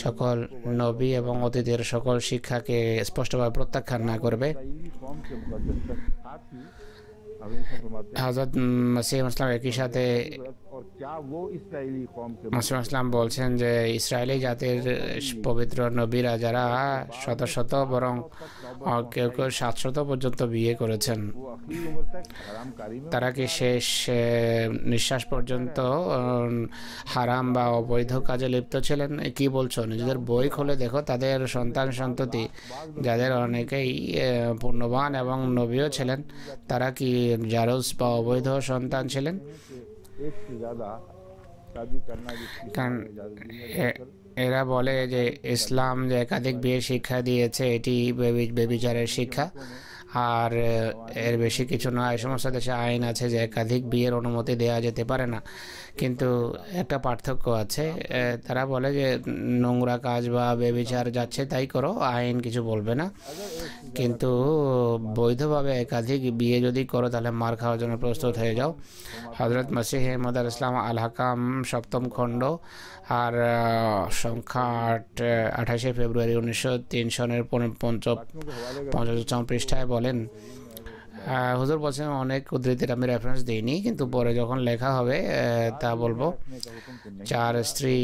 সকল নবী এবং অতীতের সকল শিক্ষাকে স্পষ্টভাবে প্রত্যাখ্যান না করবে। इसराइली कौम के मुकद्दस तक साथ ही हमेशा फरमाते हैं হযরত মসিহ ইসলাম একই সাথে और क्या वो इसराइली कौम के মসিহ ইসলাম বলছেন যে ইসরায়েলি জাতির পবিত্র নবীরা যারা শত শত বরং কেউ কেউ 700 পর্যন্ত বিয়ে করেছেন, वो आखिरी उम्र तक हरामकारी में তারা কি শেষ নিঃশ্বাস পর্যন্ত হারাম বা অবৈধ কাজে লিপ্ত ছিলেন? কি বলছো? নিজেদের বই খুলে দেখো, তাদের সন্তান সন্ততি যাদের অনেকেই পূর্ণবান এবং নবীও ছিলেন, তারা কি জারজ বা অবৈধ সন্তান ছিলেন? एक से ज्यादा शादी करना जिसकी কারণ इजाजत दी है এরা বলে যে ইসলাম যে একাধিক বিয়ের শিক্ষা দিয়েছে, এটি বেবিচারের শিক্ষা, আর এর বেশি কিছু নয়। এই সমস্ত দেশে আইন আছে যে একাধিক বিয়ের অনুমতি দেওয়া যেতে পারে না, কিন্তু একটা পার্থক্য আছে। তারা বলে যে নোংরা কাজ বা বেবিচার যাচ্ছে তাই করো, আইন কিছু বলবে না, কিন্তু বৈধভাবে একাধিক বিয়ে যদি করো তাহলে মার খাওয়ার জন্য প্রস্তুত হয়ে যাও। হযরত মসিহ মাউদ আলাইহিস সালাম আল হাকাম 7ম খণ্ড আর সংখ্যা 28শে ফেব্রুয়ারি 1903 সনের 55 পৃষ্ঠায় বলেন, হুজুর বলছেন অনেক উদ্ধৃতির আমি রেফারেন্স দিইনি, কিন্তু পরে যখন লেখা হবে তা বলবো। रखने का हुक्म तो नहीं 4 दिया, স্ত্রী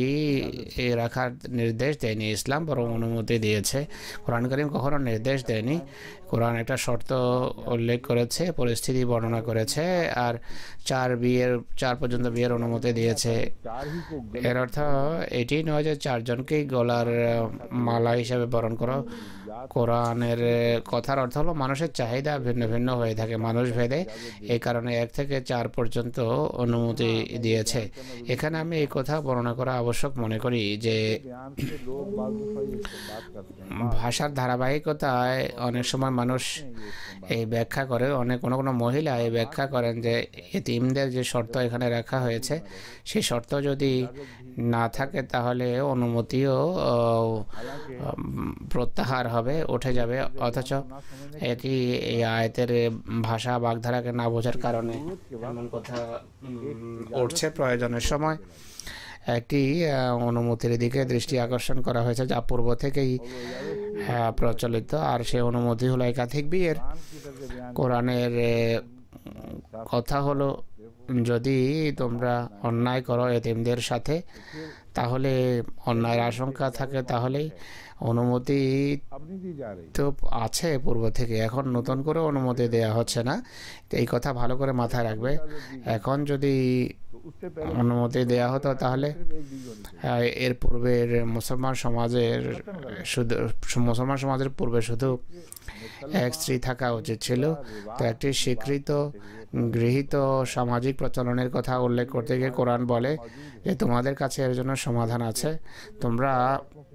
इजाजत রাখার নির্দেশ দেয়নি ইসলাম, বরং অনুমতি দিয়েছে। কোরআন কারীম কখনো নির্দেশ দেয়নি, কোরআন একটা শর্ত উল্লেখ করেছে, পরিস্থিতি বর্ণনা করেছে, আর 4 পর্যন্ত বিয়ের অনুমতি দিয়েছে। चार ही को এর অর্থ এটি নয় যে 4 জনকেই গলার মালা হিসাবে বরণ করো। কোরআনের কথার অর্থ হলো মানুষের চাহিদা ভিন্ন ভিন্ন হয়ে থাকে মানুষ ভেদে, এই কারণে 1 থেকে 4 পর্যন্ত অনুমতি দিয়েছে। এখানে আমি এই কথা বর্ণনা করা আবশ্যক মনে করি যে बयान से लोग बात करते हैं, ভাষার ধারাবাহিকতায় অনেক সময় মানুষ এই ব্যাখ্যা করে, কোনো মহিলা এই ব্যাখ্যা করেন যে এতিমদের যে শর্ত এখানে রাখা হয়েছে সেই শর্ত যদি না থাকে তাহলে অনুমতিও প্রত্যাহার হবে, উঠে যাবে। অথচ এটি এই আয়াতের ভাষা বাগধারাকে না বোঝার কারণে এমন কথা উঠছে। প্রয়োজনের সময় একটি অনুমতির দিকে দৃষ্টি আকর্ষণ করা হয়েছে যা পূর্ব থেকেই প্রচলিত, আর সেই অনুমতি হলো একাধিক বিয়ের। কোরআনের কথা হলো যদি তোমরা অন্যায় করো এতিমদের সাথে, তাহলে অন্যায়ের আশঙ্কা থাকে, তাহলেই অনুমতি अपनी दी जा रही তো আছে পূর্ব থেকে, এখন নতুন করে অনুমতি দেওয়া হচ্ছে না। তো এই কথা ভালো করে মাথায় রাখবে। এখন যদি तो उससे पहले অনুমতি দেওয়া হতো তাহলে सिर्फ एक बीवी होनी चाहिए। এর পূর্বের মুসলমান সমাজের পূর্বে শুধু এক স্ত্রী থাকা উচিত ছিল। তো একটি স্বীকৃত গৃহীত সামাজিক প্রচলনের কথা উল্লেখ করতে গিয়ে কোরআন বলে যে তোমাদের কাছে এর জন্য সমাধান আছে, তোমরা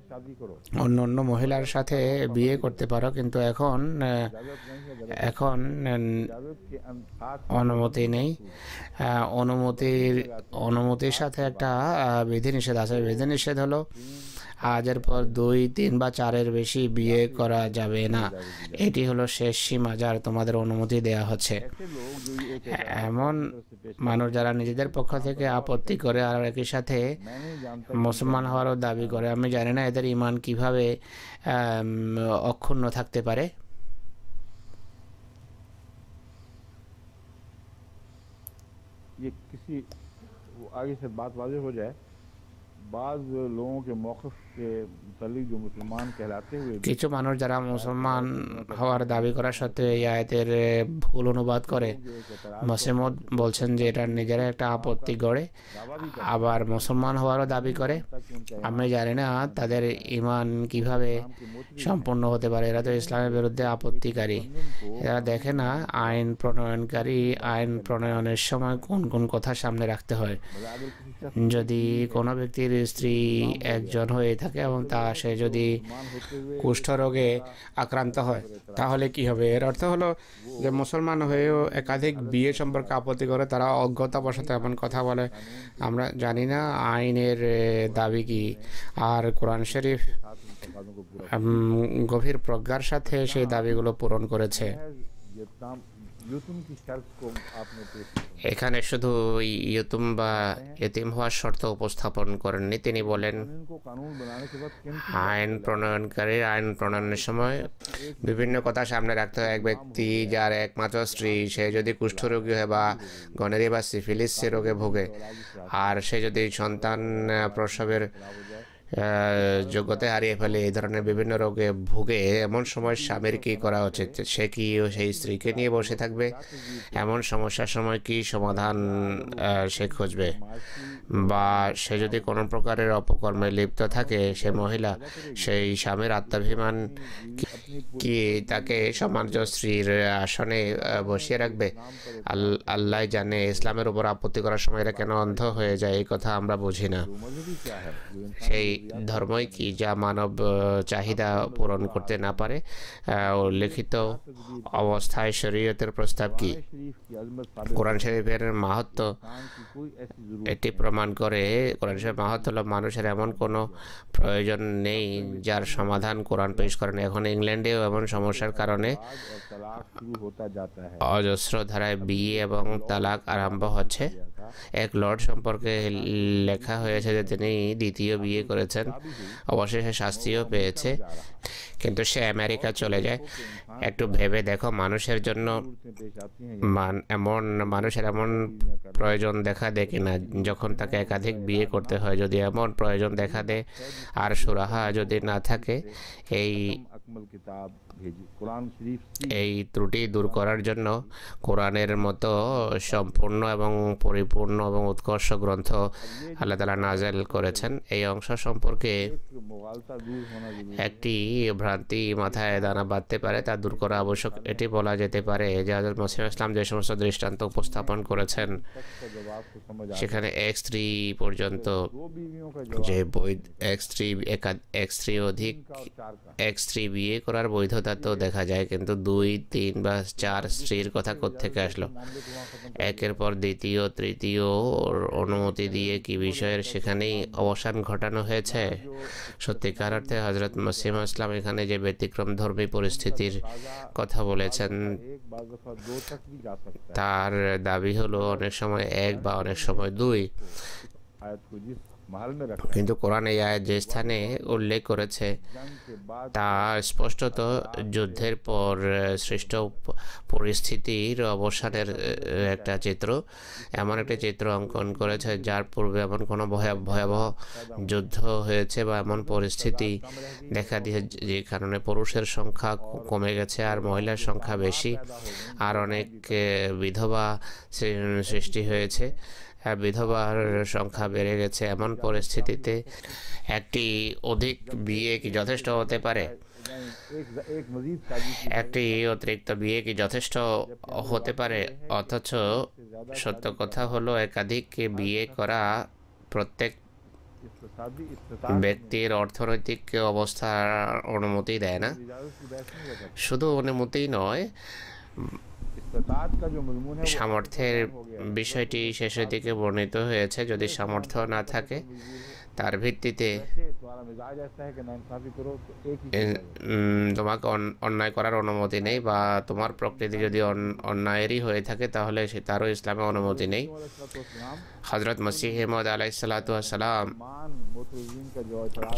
शादी करो, অন্য অন্য মহিলার সাথে বিয়ে করতে পারো, কিন্তু এখন इजाजत के साथ অনুমতি নেই। অনুমতির সাথে একটা বিধিনিষেধ আছে। বিধিনিষেধ হলো আজের পর 2, 3 বা 4-এর বেশি বিয়ে করা যাবে না। এটি হলো শেষ সীমা যার তোমাদের অনুমতি দেওয়া হচ্ছে। ऐसे लोग जो ये এমন মানুষ যারা নিজেদের পক্ষ থেকে আপত্তি করে আর একই সাথে मैं नहीं जानता মুসলমান হওয়ারও দাবি করে, আমি জানি না এদের ঈমান কিভাবে অক্ষুণ্ণ থাকতে পারে। ये किसी वो आगे से बात वाज़ेह हो जाए, बाज़ लोगों के मौक़िफ़ के मुतालिक जो मुसलमान कहलाते हुए भी কিছু মানুষ যারা মুসলমান হওয়ার দাবি করা সত্ত্বেও এই আয়াতের ভুল অনুবাদ করে, जो एक एतराज़ মসিমুদ বলছেন যে এটা নিজেরা একটা আপত্তি গড়ে, दावा भी আবার মুসলমান হওয়ারও দাবি করে। करता कि उनका আমি জানি না তাদের ঈমান কিভাবে সম্পূর্ণ হতে পারে। এরা তো ইসলামের বিরুদ্ধে আপত্তিকারী। এরা দেখে না আইন প্রণয়নকারী আইন প্রণয়নের সময় কোন কোন কথা সামনে রাখতে হয়। मज़ाबिल किसी যদি কোনো ব্যক্তির স্ত্রী একজন হয়ে থাকে এবং সে যদি मुसलमान होते हुए কুষ্ঠরোগে আক্রান্ত হয় তাহলে কি হবে? এর অর্থ হলো যে মুসলমান হয়েও একাধিক বিয়ে সম্পর্কে আপত্তি করে, তারা অজ্ঞতাবশত এমন কথা বলে। আমরা জানি না আইনের দাবি কি, আর কোরআন শরীফ साथ उन तकाज़ों को पूरा গভীর প্রজ্ঞার সাথে সেই দাবিগুলো পূরণ করেছে। है। ये तमाम यूतुम की शर्त को आपने पेश किया। এখানে শুধু ইয়তুম বা এতিম হওয়ার শর্ত উপস্থাপন করেননি, তিনি বলেন इनको कानून बनाने के बाद किन আইন প্রণয়নকারীর আইন প্রণয়নের সময় বিভিন্ন কথা সামনে রাখতে হয়। এক ব্যক্তি যার একমাত্র স্ত্রী, সে যদি কুষ্ঠরোগী হয় বা গনেরিয়া বা সিফিলিস রোগে ভোগে, আর সে যদি সন্তান প্রসবের যোগ্যতা হারিয়ে ফেলে, এই ধরনের বিভিন্ন রোগে ভুগে, এমন সময় স্বামীর কী করা উচিত? সে কি সেই স্ত্রীকে নিয়ে বসে থাকবে? এমন সমস্যার সময় কি সমাধান সে খুঁজবে? বা সে যদি কোনো প্রকারের অপকর্মে লিপ্ত থাকে, সে মহিলা, সেই স্বামীর আত্মাভিমান কি তাকে সমাজ স্ত্রীর আসনে বসিয়ে রাখবে? আল্লাহ জানে। ইসলামের উপর আপত্তি করার সময় এরা কেন অন্ধ হয়ে যায় এই কথা আমরা বুঝি না। मजहबी क्या है जो इंसान সেই ধর্মই কি যা মানব চাহিদা পূরণ করতে না পারে? উল্লেখিত অবস্থায় শরীয়তের প্রস্তাব কি? शरीफ की अजमत साबित কোরআন শরীফের মাহাত্ম্য इंसान की कोई ऐसी जरूरत এটি প্রমাণ করে। কোরআন শরীফের মাহাত্ম্য হলো মানুষের এমন কোনো প্রয়োজন নেই যার সমাধান কোরআন পেশ করেন। এখন ইংল্যান্ডেও এমন সমস্যার কারণে और तलाक शुरू होता जाता है। অজস্র ধারায় বিয়ে এবং তালাক আরম্ভ হচ্ছে। था এক লর্ড সম্পর্কে লেখা হয়েছে যে তিনি দ্বিতীয় বিয়ে করেছেন, অবশেষে শাস্তিও পেয়েছে, কিন্তু সে আমেরিকা চলে যায়। একটু ভেবে দেখো, মানুষের জন্য মানুষের এমন প্রয়োজন দেখা দেয় কিনা যখন তাকে একাধিক বিয়ে করতে হয়। যদি এমন প্রয়োজন দেখা দেয় আর সুরাহা যদি না থাকে, এই ত্রুটি দূর করার জন্য কোরআনের মতো সম্পূর্ণ এবং পরিপূর্ণ এবং উৎকর্ষ গ্রন্থ আল্লাহ তাআলা নাযিল করেছেন। এই অংশ সম্পর্কে একটি ভ্রান্তি মাথায় দানা বাঁধতে পারে, তা দূর করা আবশ্যক। এটি বলা যেতে পারে যে হযরত মসিহ ইসলাম যে সমস্ত দৃষ্টান্ত উপস্থাপন করেছেন সেখানে এক স্ত্রী পর্যন্ত, যে এক স্ত্রী অধিক এক স্ত্রী বিয়ে করার বৈধতা তো দেখা যায়, কিন্তু 2, 3 বা 4 স্ত্রীর কথা কোত্থেকে আসলো? একের পর দ্বিতীয় তৃতীয় অনুমতি দিয়ে কি বিষয়ের সেখানেই অবসান ঘটানো হয়েছে? সত্যিকার অর্থে হযরত মসিহ ইসলাম এখানে যে ব্যতিক্রম ধর্মী পরিস্থিতির কথা বলেছেন তার দাবি হলো অনেক সময় 1 বা অনেক সময় 2, কিন্তু কোরআন এই আয়াত যে স্থানে উল্লেখ করেছে তা স্পষ্টত যুদ্ধের পর সৃষ্ট পরিস্থিতির অবসানের একটা চিত্র, এমন একটা চিত্র অঙ্কন করেছে যার পূর্বে এমন কোনো ভয়াবহ যুদ্ধ হয়েছে বা এমন পরিস্থিতি দেখা দিয়ে যে কারণে পুরুষের সংখ্যা কমে গেছে আর মহিলার সংখ্যা বেশি, আর অনেক বিধবা সৃষ্টি হয়েছে, বিধবার সংখ্যা বেড়ে গেছে। এমন পরিস্থিতিতে একটি অধিক বিয়ে কি যথেষ্ট হতে পারে? একটি অতিরিক্ত বিয়ে কি যথেষ্ট হতে পারে? অথচ সত্য কথা হলো একাধিক বিয়ে করা প্রত্যেক ব্যক্তির অর্থনৈতিক অবস্থার অনুমতি দেয় না। শুধু অনুমতি নয়, সামর্থ্যের বিষয়টি শেষের দিকে বর্ণিত হয়েছে। যদি সামর্থ্য না থাকে তার ভিত্তিতে তোমাকে অন্যায় করার অনুমতি নেই, বা তোমার প্রকৃতি যদি অন্যায়েরই হয়ে থাকে তাহলে তারও ইসলামে অনুমতি নেই। হযরত মসিহ মউদ আলাইহিস সালাতু ওয়াস সালাম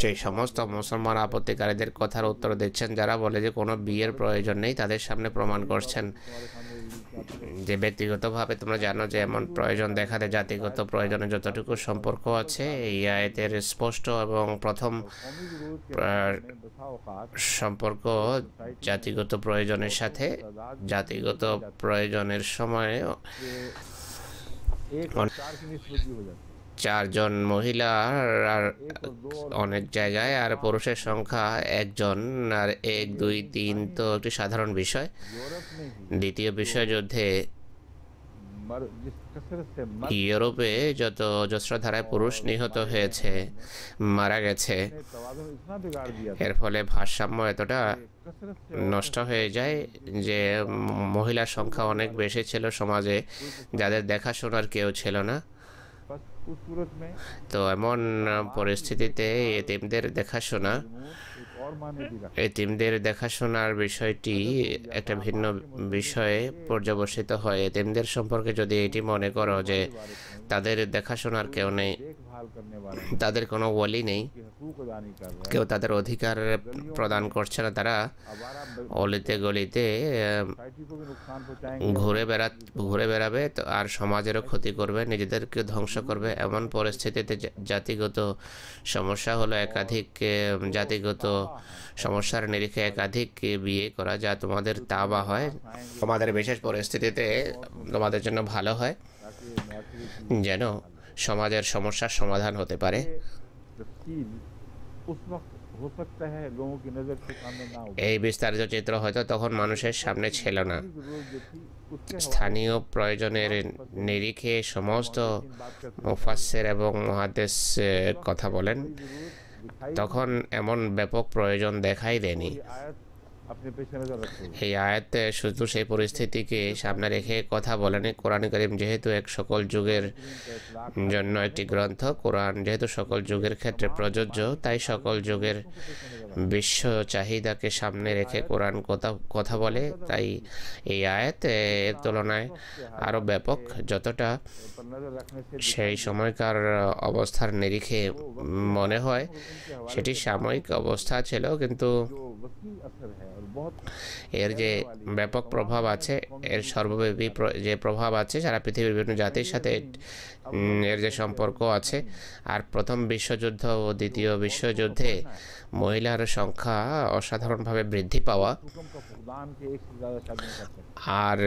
সেই সমস্ত মুসলমান আপত্তিকারীদের কথার উত্তর দিচ্ছেন যারা বলে যে কোনো বিয়ের প্রয়োজন নেই। তাদের সামনে প্রমাণ করছেন যে ব্যক্তিগতভাবে তোমরা জানো যে এমন প্রয়োজন দেখা দেয়, জাতিগত প্রয়োজনে যতটুকু সম্পর্ক আছে এই আয়াতের স্পষ্ট, এবং প্রথম সম্পর্ক জাতিগত প্রয়োজনের সাথে। জাতিগত প্রয়োজনের সময় 4 জন মহিলা আর অনেক জায়গায়, আর পুরুষের সংখ্যা 1 জন, আর 1, 2, 3 তো একটি সাধারণ বিষয়। দ্বিতীয় বিশ্বযুদ্ধে ইউরোপে যত অজস্র ধারায় পুরুষ নিহত হয়েছে, মারা গেছে, এর ফলে ভারসাম্য এতটা নষ্ট হয়ে যায় যে মহিলার সংখ্যা অনেক বেশি ছিল সমাজে, যাদের দেখাশোনার কেউ ছিল না। তো এমন পরিস্থিতিতে এতিমদের দেখাশোনার বিষয়টি একটা ভিন্ন বিষয়ে পর্যবসিত হয়। এতিমদের সম্পর্কে যদি এটি মনে করো যে তাদের দেখাশোনার কেউ নেই, তাদের কোনো ওয়ালি নেই, কেউ তাদের অধিকার প্রদান করছে না, তারা অলিতে গলিতে ঘুরে বেড়াবে আর সমাজেরও ক্ষতি করবে, নিজেদেরকে ধ্বংস করবে। এমন পরিস্থিতিতে জাতিগত সমস্যা হলো একাধিক জাতিগত সমস্যার নিরিখে একাধিক বিয়ে করা, যা তোমাদের তাওবা হয়, তোমাদের বিশেষ পরিস্থিতিতে তোমাদের জন্য ভালো হয়, যেন সমাজের সমস্যার সমাধান হতে পারে। এই বিস্তারিত চিত্র হয়তো তখন মানুষের সামনে ছিল না। স্থানীয় প্রয়োজনের নিরিখে সমস্ত মুফাসসির এবং মুহাদ্দিস কথা বলেন, তখন এমন ব্যাপক প্রয়োজন দেখাই দেয়নি। अपने पेश नजर रखते हुए এই আয়াতে শুধু সেই পরিস্থিতিকে সামনে রেখে কথা বলেনি। কোরআন কারীম যেহেতু এক সকল যুগের करीम का इतलाक জন্য একটি গ্রন্থ, কোরআন যেহেতু সকল যুগের ক্ষেত্রে প্রযোজ্য, তাই সকল যুগের को पेश नजर रखते বিশ্ব চাহিদাকে সামনে রেখে কোরআন কথা বলে। তাই এই আয়াত এর তুলনায় আরও ব্যাপক, যতটা पर नजर रखने से সেই সময়কার অবস্থার নিরিখে মনে হয় সেটি সাময়িক অবস্থা ছিল, কিন্তু जो वसी असर है और बहुत এর যে ব্যাপক প্রভাব আছে, এর সর্বব্যাপী যে প্রভাব আছে সারা পৃথিবীর বিভিন্ন জাতির সাথে এর যে সম্পর্ক আছে। আর প্রথম বিশ্বযুদ্ধ ও দ্বিতীয় বিশ্বযুদ্ধে মহিলার সংখ্যা অসাধারণভাবে বৃদ্ধি পাওয়া, हुक्म का फुकदान के एक से ज्यादा शादी कर सकते আর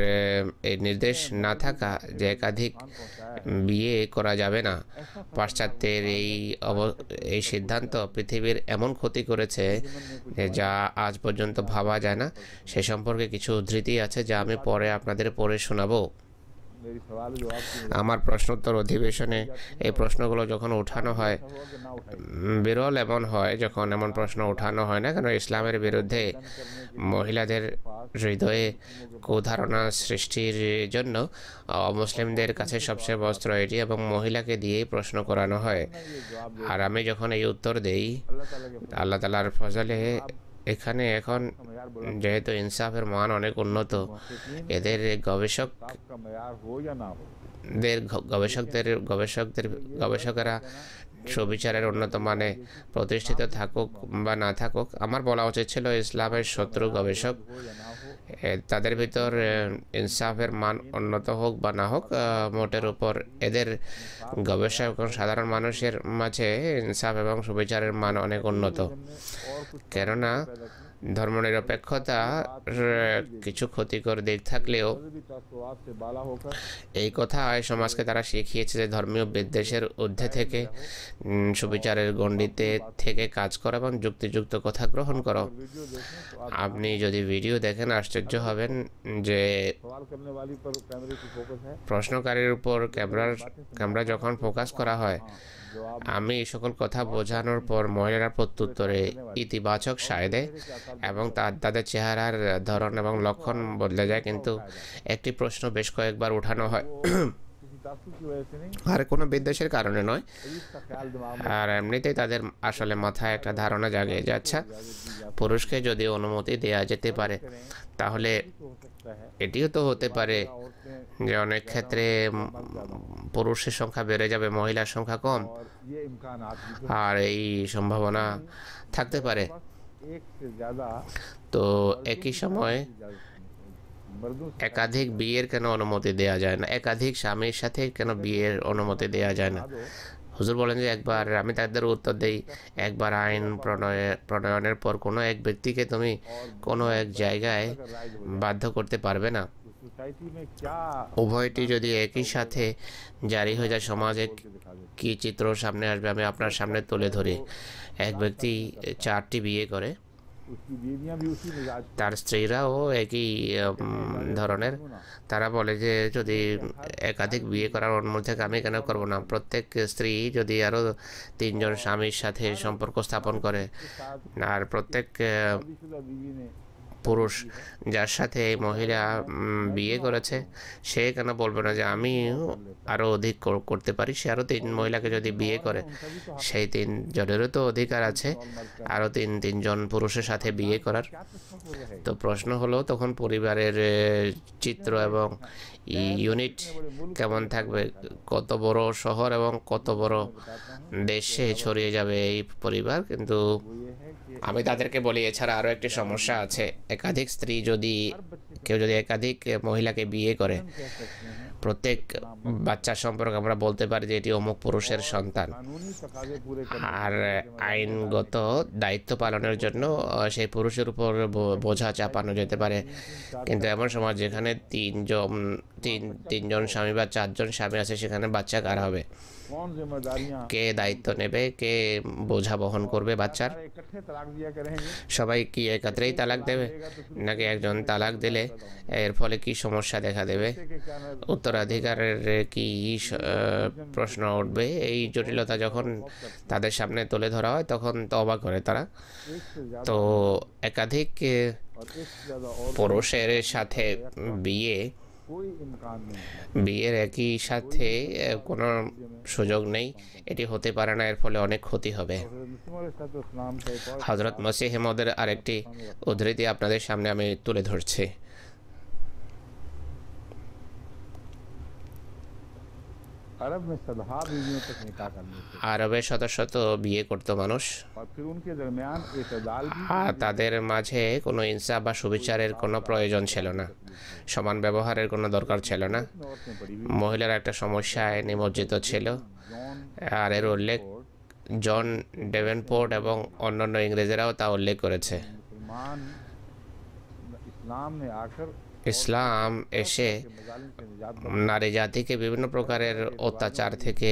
এই নির্দেশ না থাকা যে একাধিক বিয়ে করা যাবে না, পাশ্চাত্যের এই সিদ্ধান্ত পৃথিবীর এমন ক্ষতি করেছে যে যা আজ পর্যন্ত ভাবা যায় না। সে সম্পর্কে কিছু উদ্ধৃতি আছে যা আমি পরে আপনাদের পড়ে শোনাবো। मेरी सवाल जवाब की আমার প্রশ্নোত্তর অধিবেশনে এই প্রশ্নগুলো যখন উঠানো হয়, हुआ कि ना उठाई বিরল এমন হয় যখন এমন প্রশ্ন উঠানো হয় না, কেন ইসলামের বিরুদ্ধে মহিলাদের হৃদয়ে কুধারণা সৃষ্টির জন্য অমুসলিমদের কাছে সবচেয়ে বস্ত্র এটি, এবং মহিলাকে দিয়েই প্রশ্ন করানো হয়। ये जवाब दे আর আমি যখন এই উত্তর দেই, अल्लाह ताला के আল্লাহ তাআলার ফজলে এখানে এখন मयार बोला যেহেতু ইনসাফের মান অনেক উন্নত, मुहक्किकीन এদের साहब का मयार हो या ना हो গবেষকেরা সুবিচারের উন্নত মানে প্রতিষ্ঠিত থাকুক বা না থাকুক, আমার বলা উচিত ছিল ইসলামের শত্রু গবেষক, हो या ना हो তাদের ভিতর ইনসাফের মান উন্নত হোক বা না হোক, মোটের উপর এদের গবেষক এবং সাধারণ মানুষের মাঝে ইনসাফ এবং সুবিচারের মান অনেক উন্নত। और कुछ কেননা ধর্মনিরপেক্ষতা কিছু ক্ষতিকর দিক থাকলেও भी तासुआत से बाला होकर এই কথা এই সমাজকে তারা শিখিয়েছে যে ধর্মীয় বিদ্বেষের ঊর্ধ্বে থেকে সুবিচারের গণ্ডিতে থেকে কাজ করো এবং যুক্তিযুক্ত কথা গ্রহণ করো। वीडियो देखें तो आप আপনি যদি ভিডিও দেখেন আশ্চর্য হবেন যে सवाल करने वाली पर कैमरे की फोकस है প্রশ্নকারীর উপর ক্যামেরা যখন ফোকাস করা হয়, जवाब আমি এই সকল কথা বোঝানোর পর মহিলারা প্রত্যুত্তরে ইতিবাচক সায় দেয় এবং তাদের চেহারার ধরন এবং লক্ষণ বদলে যায়। কিন্তু একটি প্রশ্ন বেশ কয়েকবার উঠানো হয়, किसी तासुब की वजह से नहीं, আর কোনো বিদ্বেষের কারণে নয়, इसका ख्याल दिमाग में আর एमनिতেই তাদের আসলে মাথায় একটা ধারণা জাগে যে আচ্ছা, পুরুষকে যদি অনুমতি দেয়া যেতে পারে তাহলে हो सकता है এটিও তো হতে পারে औरतें যে অনেক ক্ষেত্রে পুরুষের সংখ্যা বেড়ে যাবে, মহিলার সংখ্যা কম, और ये इम्कान भी আর এই সম্ভাবনা থাকতে পারে। एक से ज्यादा তো একই সময় मर्दों से একাধিক বিয়ের কেন অনুমতি দেয়া যায় না, একাধিক স্বামীর সাথে কেন বিয়ের অনুমতি দেয়া যায় না? হুজুর বলেন যে একবার, আমি তাদের উত্তর দেই, একবার আইন প্রণয়নের পর কোনো এক ব্যক্তিকে তুমি কোনো এক জায়গায় বাধ্য করতে পারবে না। सोसाइटी में क्या উভয়টি যদি একই সাথে জারি হয়ে যায়, সমাজে दिखा देते কী চিত্র সামনে আসবে আমি আপনার সামনে তুলে ধরি। এক ব্যক্তি 4টি বিয়ে করে, उसकी बीवियां भी उसी मिजाज की তার স্ত্রীরাও একই ধরনের। তারা বলে যে যদি একাধিক বিয়ে করার অনুমতি থাকে আমি কেন করব না? প্রত্যেক স্ত্রী যদি আরও 3জন স্বামীর সাথে সম্পর্ক স্থাপন করে, আর প্রত্যেক शादीशुदा बीवी ने পুরুষ যার সাথে এই মহিলা বিয়ে করেছে, সে কেন বলবে না যে আমি আরও অধিক করতে পারি? সে আরও 3 মহিলাকে যদি বিয়ে করে, সেই 3 জনেরও তো অধিকার আছে আরও তিনজন পুরুষের সাথে বিয়ে করার। क्या तस्वुर रहे তো প্রশ্ন হলো তখন পরিবারের চিত্র এবং ইউনিট কেমন থাকবে? কত বড় শহর এবং কত বড় দেশে ছড়িয়ে যাবে এই পরিবার? কিন্তু वो ये है कि আমি তাদেরকে বলি এছাড়া আরও একটি সমস্যা আছে। একাধিক স্ত্রী যদি কেউ যদি একাধিক মহিলাকে বিয়ে করে, कह सकते हैं প্রত্যেক বাচ্চার সম্পর্কে আমরা বলতে পারি যে এটি অমুক পুরুষের সন্তান, कानूनी तकाजे पूरे करने আর আইনগত দায়িত্ব পালনের জন্য সেই পুরুষের উপর বোঝা চাপানো যেতে পারে। কিন্তু এমন সমাজ যেখানে তিনজন স্বামী বা 4জন স্বামী আছে, সেখানে বাচ্চা কার হবে? कौन जिम्मेदारियां কে দায়িত্ব নেবে? কে বোঝা বহন করবে বাচ্চার? इकट्ठे तलाक दिया करेंगे সবাই কি একত্রেই তালাক দেবে, নাকি একজন তালাক দিলে এর ফলে কি সমস্যা দেখা দেবে? कि क्या न উত্তরাধিকারের কি প্রশ্ন উঠবে? এই জটিলতা যখন তাদের সামনে তুলে ধরা হয় তখন তো অবাক করে তারা। एक से ज्यादा তো একাধিক और इससे ज़्यादा और পুরুষের সাথে বিয়ে कोई इम्कान नहीं है। বিয়ের একই সাথে কোনো সুযোগ নেই, এটি হতে পারে না, এর ফলে অনেক ক্ষতি হবে। और हज़रत मुस्लिम अलैहिस्सलाम का एक और হযরত মসিহ মউদের আরেকটি উদ্ধৃতি আপনাদের সামনে আমি তুলে ধরছি। अरब में सदहा बीवियों तक निकाह करने थे আরবে শত শত বিয়ে করত মানুষ, और फिर उनके दरमियान एतदाल भी আর তাদের মাঝে কোনো ইনসাফ বা সুবিচারের কোনো প্রয়োজন ছিল না, সমান ব্যবহারের কোনো দরকার ছিল না। इसमें औरतें पड़ी हुई মহিলারা একটা সমস্যায় নিমজ্জিত ছিল, जॉन আর এর উল্লেখ জন ডেভেনপোর্ট এবং অন্যান্য ইংরেজরাও তা উল্লেখ করেছে। मुसलमान इस्लाम ने आकर ইসলাম এসে के मजालिम से निजात নারী জাতিকে বিভিন্ন প্রকারের অত্যাচার থেকে,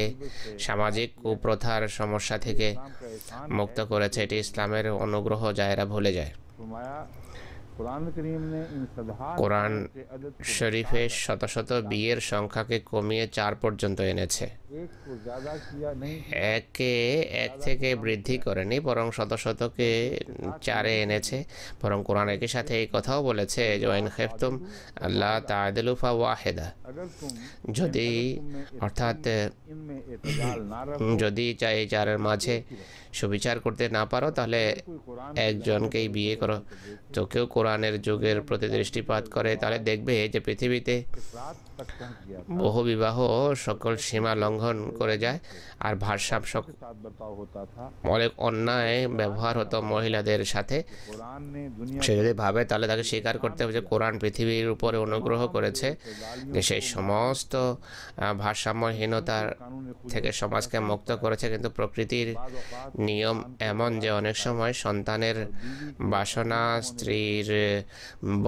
সামাজিক কুপ্রথার সমস্যা থেকে इस्लाम का एहसान মুক্ত করেছে। এটি ইসলামের অনুগ্রহ যা এরা ভুলে যায়। फरमाया कुरान करीम ने इन सदहा কোরআন के अदद को শরীফে শত শত বিয়ের সংখ্যাকে কমিয়ে 4 পর্যন্ত এনেছে। एक को ज़्यादा किया नहीं একে এক থেকে বৃদ্ধি করেনি, বরং শত শতকে 4-এ এনেছে। বরং কোরআন একই সাথে এই কথাও বলেছে যে ওয়াইন খেফতুম আল্লাহ তা'দিলু ফাওয়াহিদা, अगर तुम যদি অর্থাৎ इनमें एतदाल ना रखो যদি চাই 4-এর মাঝে সুবিচার করতে না পারো তাহলে कोई कुरान একজনকেই বিয়ে করো। তো কেউ কোরআনের যুগের প্রতি দৃষ্টিপাত করে তাহলে দেখবে যে পৃথিবীতে रात तक पहुंच गया বহু বিবাহ সকল সীমা লঙ্ঘন করে যায়, আর ভারসাম্য साथ बर्ताव होता था। অনেক অন্যায় ব্যবহার হতো মহিলাদের সাথে। कुरान ने दुनिया সে যদি ভাবে তাহলে তাকে স্বীকার করতে হবে যে কোরআন পৃথিবীর উপরে অনুগ্রহ করেছে, যে সেই সমস্ত ভারসাম্যহীনতার कानून থেকে সমাজকে মুক্ত করেছে। কিন্তু প্রকৃতির নিয়ম এমন যে অনেক সময় সন্তানের বাসনা, স্ত্রীর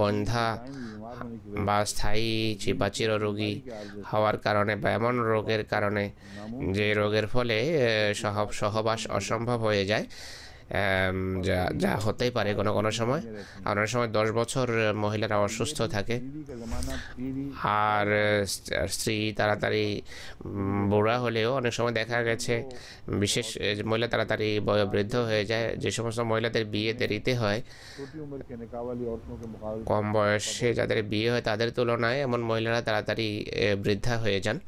বন্ধা बीमार होने की বা স্থায়ী বা চিররোগী হওয়ার কারণে বা এমন রোগের কারণে যে রোগের ফলে সহবাস অসম্ভব হয়ে যায়, যা যা হতেই পারে কোনো কোনো সময়। আর অনেক সময় 10 বছর মহিলারা অসুস্থ থাকে, पीढ़ी का ज़माना पीढ़ी আর স্ত্রী তাড়াতাড়ি বুড়া হলেও অনেক সময় দেখা গেছে বিশেষ মহিলা তাড়াতাড়ি বয়োবৃদ্ধ হয়ে যায়। যে সমস্ত মহিলাদের বিয়ে দেরিতে হয়, छोटी उम्र के निकाह वाली औरतों के मुकाबले কম বয়সে যাদের বিয়ে হয় তাদের তুলনায় এমন মহিলারা তাড়াতাড়ি বৃদ্ধা হয়ে যান।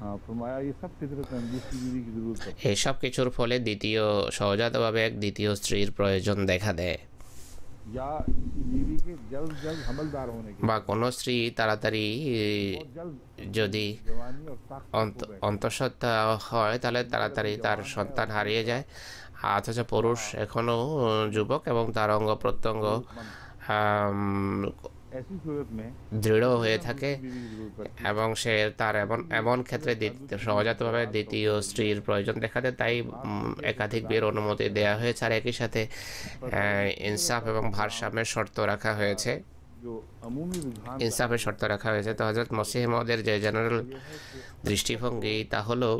हाँ फरमाया ये सब फितरत में दूसरी बीवी की जरूरत है এইসব কিছুর ফলে দ্বিতীয় সহজাতভাবে এক দ্বিতীয় স্ত্রীর প্রয়োজন দেখা দেয়, या किसी बीवी के जल्द जल्द हमलदार होने के বা কোনো স্ত্রী তাড়াতাড়ি बहुत जल्द যদি जवानी और ताकत অন্তঃসত্ত্বা হয় তাহলে তাড়াতাড়ি তার সন্তান হারিয়ে যায়। অথচ পুরুষ এখনও যুবক এবং তার অঙ্গ প্রত্যঙ্গ ऐसी सूरत में দৃঢ় হয়ে থাকে, बीवी की जरूरत पड़ती এবং সে তার এমন এমন ক্ষেত্রে সহজাতভাবে দ্বিতীয় স্ত্রীর প্রয়োজন দেখা দেয়। তাই একাধিক বিয়ের অনুমতি দেওয়া হয়েছে, আর একই সাথে ইনসাফ এবং ভারসাম্যের শর্ত রাখা হয়েছে। है जो अमूमी रुझान ইনসাফের শর্ত রাখা হয়েছে। তো হযরত মসিহ মউদের যে জেনারেল দৃষ্টিভঙ্গি তা হলো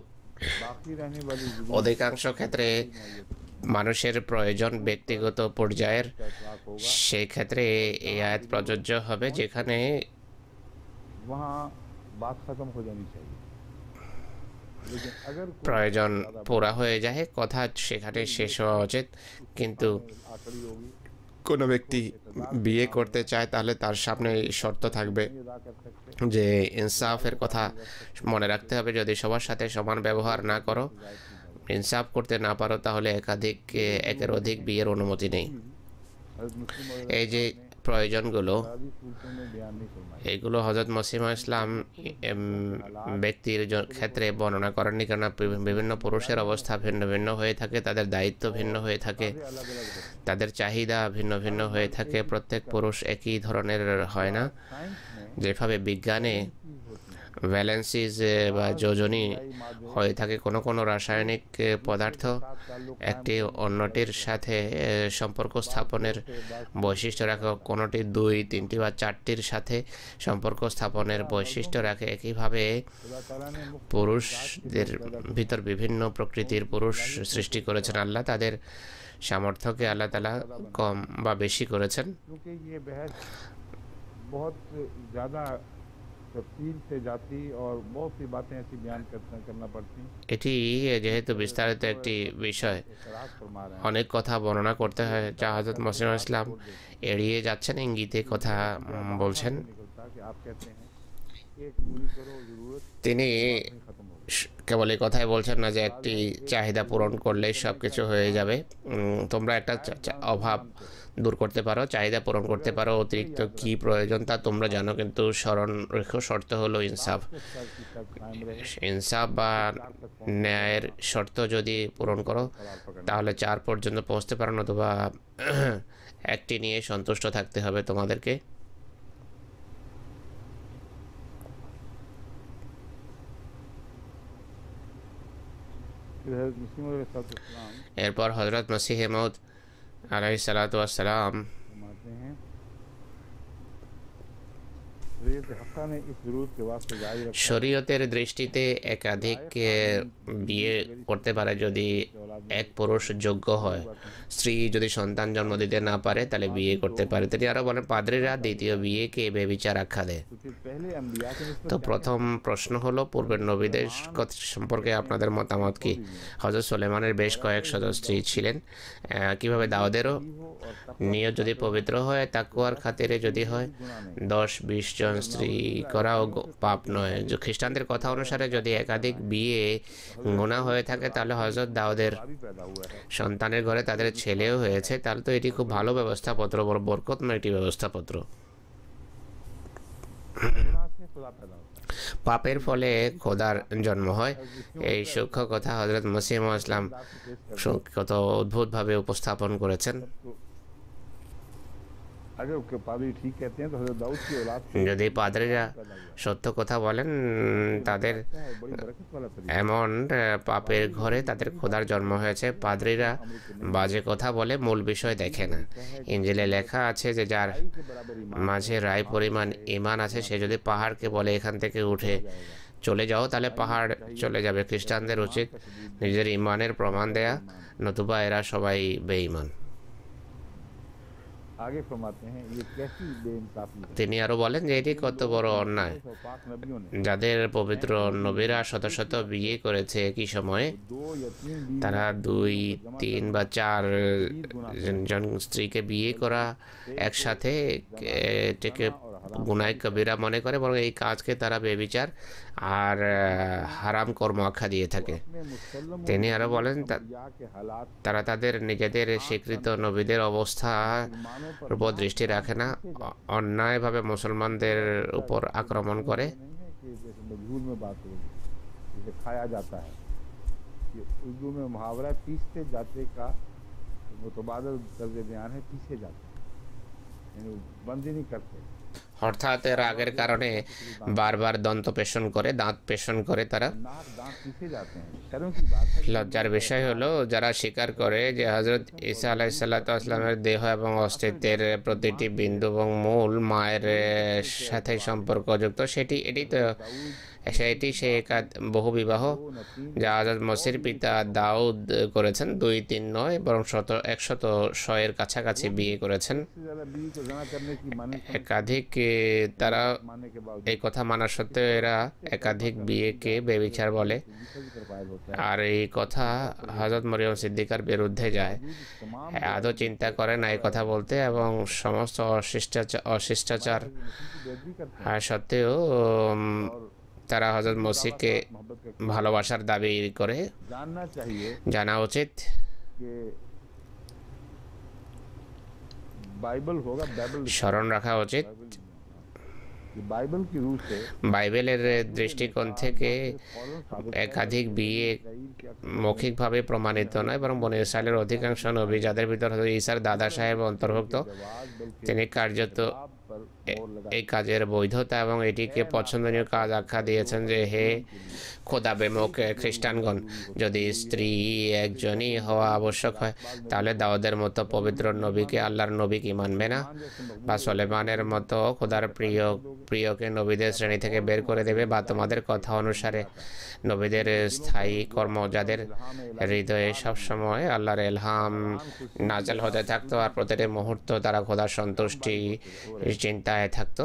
बाकी रहने वाली অধিকাংশ ক্ষেত্রে মানুষের প্রয়োজন ব্যক্তিগত পর্যায়ের, का इतलाक होगा সেই ক্ষেত্রে এই আয়াত প্রযোজ্য হবে যেখানে वहाँ बात खत्म हो जानी चाहिए लेकिन अगर कोई প্রয়োজন পুরা হয়ে যায় কথা সেখানে শেষ হওয়া উচিত। কিন্তু आखिरी होगी কোনো ব্যক্তি বিয়ে করতে চায় তাহলে তার সামনে এই শর্ত থাকবে नहीं अदा कर सकते যে ইনসাফের কথা মনে রাখতে হবে। যদি সবার সাথে সমান ব্যবহার না করো, ইনসাফ করতে না পারো, তাহলে একের অধিক বিয়ের অনুমতি নেই। हज़रत मुस्लिम এই যে প্রয়োজনগুলো, भी सूरतों में बयान नहीं फरमाया এগুলো হযরত মসিহ ইসলাম ব্যক্তির ক্ষেত্রে বর্ণনা করেননি, কেননা বিভিন্ন পুরুষের অবস্থা ভিন্ন ভিন্ন হয়ে থাকে, তাদের দায়িত্ব ভিন্ন হয়ে থাকে, अलग अलग होते তাদের চাহিদা ভিন্ন ভিন্ন হয়ে থাকে। প্রত্যেক পুরুষ একই ধরনের হয় না। साइंस में যেভাবে বিজ্ঞানে होती है ভ্যালেন্সিস বা যোজনী হয়ে থাকে, কোনো কোনো রাসায়নিক পদার্থ একটি অন্যটির সাথে সম্পর্ক স্থাপনের বৈশিষ্ট্য রাখে, কোনোটি 2, 3 বা 4টির সাথে সম্পর্ক স্থাপনের বৈশিষ্ট্য রাখে। একইভাবে खुदा ताला ने मुख्तलिफ পুরুষদের ভিতর বিভিন্ন প্রকৃতির পুরুষ সৃষ্টি করেছেন আল্লাহ। তাদের সামর্থ্যকে আল্লাহ তাআলা কম বা বেশি করেছেন। क्योंकि ये बहस बहुत ज़्यादा तफसील से जाती और बहुत सी बातें ऐसी बयान करना पड़ती। এটি যেহেতু বিস্তারিত একটি বিষয়, एतराज़ फरमा रहे हैं অনেক কথা বর্ণনা করতে হয়, যা হযরত तो মসিহ बात ইসলাম छोड़ देते हैं। এড়িয়ে যাচ্ছেন, ইঙ্গিতে কথা बाहर বলছেন। से निकलता कि आप कहते हैं एक पूरी करो ज़रूरत, তিনি बात नहीं ख़त्म होगी। কেবল এই কথাই বলছেন না যে একটি চাহিদা পূরণ করলেই সব কিছু হয়ে যাবে। তোমরা একটা অভাব দূর করতে পারো, চাহিদা পূরণ করতে পারো, অতিরিক্ত কি প্রয়োজন তা তোমরা জানো, কিন্তু স্মরণ রেখো শর্ত হলো ইনসাফ। के स्तर की तक कायम रहे, ইনসাফ বা ন্যায়ের শর্ত যদি পূরণ করো करार पकड़ना। তাহলে 4 পর্যন্ত পৌঁছতে পারো, নতুবা একটি নিয়ে সন্তুষ্ট থাকতে হবে তোমাদেরকে। फिर हज़रत मुस्लिम अलैहिस्सलाम এরপর হযরত মসিহ মউদ আলাইহিস সালাতু ওয়াস সালাম फरमाते हैं शरीयत हक़ा ने इस ज़रूरत के वास्ते जारी रखा শরীয়তের দৃষ্টিতে একাধিক বিয়ে করতে পারে যদি এক পুরুষ যোগ্য হয়। স্ত্রী যদি সন্তান জন্ম দিতে না পারে তাহলে বিয়ে করতে পারে। তিনি আরও বলেন, পাদ্রীরা দ্বিতীয় বিয়েকে বেবিচার আখ্যা দেয়। तो फिर पहले अम्बिया के निस्बत তো প্রথম প্রশ্ন হলো, পূর্বের নবীদের সম্পর্কে আপনাদের মতামত কি? হযরত সুলাইমানের বেশ কয়েক শত স্ত্রী ছিলেন, কিভাবে দাউদেরও? নিয়ত যদি পবিত্র হয়, তাকওয়ার খাতিরে যদি হয়, 10-20 জন স্ত্রী করাও পাপ নয়। খ্রিস্টানদের কথা অনুসারে যদি একাধিক বিয়ে গুনাহ হয়ে থাকে তাহলে হযরত দাউদের भी पैदा हुआ है। সন্তানের ঘরে তাদের ছেলেও হয়েছে, তাহলে তো এটি খুব ভালো ব্যবস্থাপত্র, বড় বরকতময় একটি ব্যবস্থাপত্র। गुनाह से खुदा पैदा होता है। পাপের ফলে খোদার জন্ম হয়। এই সূক্ষ্ম কথা হযরত মসিহ ইসলাম কত অদ্ভুতভাবে উপস্থাপন করেছেন। तो अगर उसके पादरी ठीक कहते हैं तो हज़रत दाऊद की औलाद से যদি পাদ্রীরা पैदा हुआ সত্য কথা বলেন, তাদের है। बड़ी बरकत वाला तरीका এমন পাপের ঘরে তাদের খোদার জন্ম হয়েছে। পাদ্রীরা বাজে কথা বলে, মূল বিষয় দেখে না। ইনজিলে লেখা আছে যে যার के बराबर ईमान মাঝে রায় পরিমাণ ঈমান আছে, সে যদি পাহাড়কে বলে এখান থেকে উঠে চলে যাও, তাহলে পাহাড় চলে যাবে। খ্রিস্টানদের উচিত নিজের ঈমানের প্রমাণ দেয়া, নতুবা এরা সবাই বেঈমান। आगे फरमाते हैं ये कैसी बेइंसाफी है। তিনি আরও বলেন যে এটি কত বড় অন্যায়। सौ पाक नबियों ने যাদের পবিত্র নবীরা শত শত বিয়ে করেছে একই সময়ে, 2 या 3 बीवी তারা 2, 3 বা 4 জন স্ত্রীকে বিয়ে করা একসাথে এটাকে গুনাহ কবিরা মনে করে, বরং এই কাজকে তারা বেবিচার আর হারাম কর্ম আখ্যা দিয়ে থাকে। अपने मुसल्लम তিনি আরও বলেন या के हालात তারা তাদের নিজেদের স্বীকৃত নবীদের অবস্থার ईमानों पर উপর দৃষ্টি রাখে না, অন্যায়ভাবে মুসলমানদের উপর আক্রমণ করে। नहीं है कि जैसे मजहूल में बात हो जिसे खाया जाता है। ये उर्दू में मुहावरा पीसते जाते का मुतबादल तर्ज बयान है, पीछे जाते यानी वो बंद ही नहीं करते। অর্থাৎ রাগের কারণে বারবার দন্ত পেষণ করে, দাঁত পেষণ করে তারা। नाक दांत पीछे जाते हैं। शर्म की बात है লজ্জার বিষয় হলো যারা স্বীকার করে যে হযরত ঈসা আলাইহিসসালামের দেহ এবং অস্তিত্বের প্রতিটি বিন্দু এবং মূল মায়ের সাথে সম্পর্কযুক্ত, এটি তো সেটি সে বহু বিবাহ যা হযরত মসির পিতা দাউদ করেছেন। 2-3 নয়, বরং 100 এর কাছাকাছি বিয়ে করেছেন। इससे ज़्यादा बीवी को ज़ना करने की माने একাধিক তারা मानने के बावजूद এই কথা মানা সত্ত্বেও এরা একাধিক বিয়েকে বেবিচার বলে, दूसरे की तरफ आयल होता है। আর এই কথা হযরত মরিয়ম সিদ্দিকার বিরুদ্ধে যায়। तमाम আদৌ চিন্তা করে না এই কথা বলতে, এবং সমস্ত অশিষ্টাচার बेदबी करते সত্ত্বেও তারা হযরত মসিহকে हैं। मोहब्बत का ভালোবাসার दाबी করে। जानना चाहिए জানা উচিত कि बाइबल होगा बाइबल স্মরণ রাখা উচিত ये बाइबल की रूह से বাইবেলের দৃষ্টিকোণ থেকে একাধিক বিয়ে মৌখিকভাবে প্রমাণিত নয়, বরং বনী ইসরায়েলের অধিকাংশ নবী, যাদের ভিতর হযরত ঈসার দাদা সাহেব অন্তর্ভুক্ত, তিনি কার্যত এই কাজের বৈধতা এবং এটিকে পছন্দনীয় কাজ আখ্যা দিয়েছেন যে হে খোদা বিমুখ খ্রিস্টানগণ, যদি স্ত্রী একজনই হওয়া আবশ্যক হয়, তাহলে দাউদের মতো পবিত্র নবীকে আল্লাহর নবী কি মানবে না? বা সুলেমানের মতো খোদার প্রিয়কে নবীদের শ্রেণী থেকে বের করে দেবে? বা তোমাদের কথা অনুসারে নবীদের স্থায়ী কর্ম, যাদের হৃদয়ে সবসময় আল্লাহর এলহাম নাজেল হতে থাকতো আর প্রতিটি মুহূর্ত তারা খোদার সন্তুষ্টি চিন্তায় থাকতো,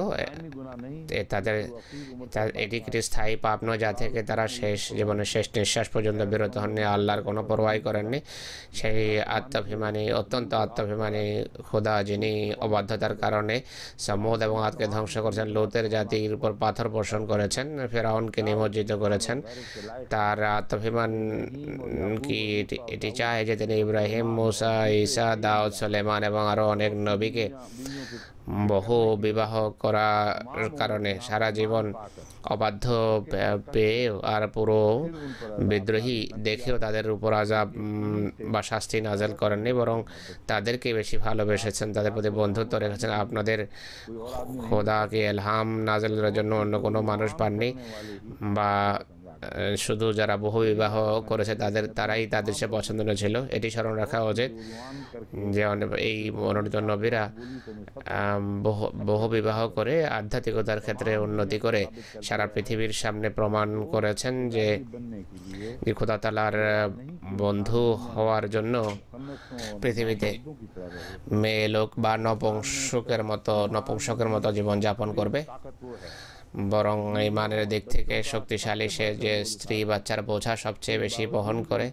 তাদের এটি একটি স্থায়ী পাপ নয় যা থেকে তারা শেষ জীবনের শেষ নিঃশ্বাস পর্যন্ত বিরত হননি, আল্লাহর কোনো পরোয়াই করেননি? সেই আত্মাভিমানী, অত্যন্ত আত্মাভিমানী খোদা, যিনি অবাধ্যতার কারণে সামুদ এবং আদকে ধ্বংস করেছেন, লুতের জাতির উপর পাথর বর্ষণ করেছেন, ফেরাউনকে নিমজ্জিত করেছেন, তার আত্মাভিমান কি এটি চায় যে তিনি ইব্রাহিম, মুসা, ঈসা, দাউদ, সুলেমান এবং আরও অনেক নবীকে বহু বিবাহ করার কারণে সারা জীবন অবাধ্য পেয়ে আর পুরো বিদ্রোহী দেখেও তাদের উপর আযাব বা শাস্তি নাজেল করেননি, বরং তাদেরকে বেশি ভালোবেসেছেন, তাদের প্রতি বন্ধুত্ব রেখেছেন? আপনাদের খোদাকে এলহাম নাজেলের জন্য অন্য কোনো মানুষ পাননি? বা শুধু যারা বহু বিবাহ করেছে তারাই তাদের সে পছন্দনীয় ছিল? এটি স্মরণ রাখা উচিত যে এই মনোনীত নবীরা বহু বিবাহ করে আধ্যাত্মিকতার ক্ষেত্রে উন্নতি করে সারা পৃথিবীর সামনে প্রমাণ করেছেন যে খোদা তাআলার বন্ধু হওয়ার জন্য পৃথিবীতে মেয়ে লোক বা নপুংসকের মতো জীবনযাপন করবে, বরং ইমানের দিক থেকে শক্তিশালী সে, যে স্ত্রী বাচ্চার বোঝা সবচেয়ে বেশি বহন করে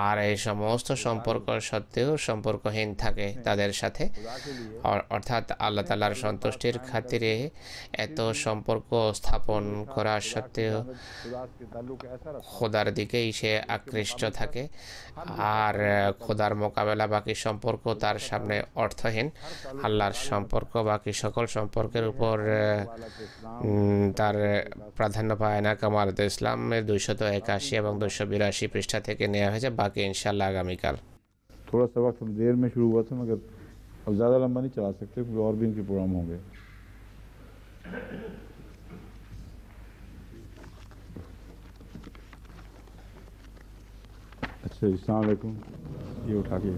আর এই সমস্ত সম্পর্ক সত্ত্বেও সম্পর্কহীন থাকে তাদের সাথে, অর্থাৎ আল্লাহ তাআলার সন্তুষ্টির খাতিরে এত সম্পর্ক স্থাপন করা সত্ত্বেও খোদার দিকেই সে আকৃষ্ট থাকে, আর খোদার মোকাবেলা বাকি সম্পর্ক তার সামনে অর্থহীন। আল্লাহর সম্পর্ক বাকি সকল সম্পর্কের উপর তার প্রাধান্য পায় না। কামাল ইসলামের 281 এবং 282 পৃষ্ঠা থেকে নেওয়া হয়েছে, বাকি ইনশাল্লাহ আগামীকাল। थोड़ा सा वक्त देर में शुरू हुआ था, मगर अब ज़्यादा लंबा नहीं चला सकते क्योंकि और भी इनके प्रोग्राम होंगे। अच्छा, अस्सलाम वालेकुम, ये उठा के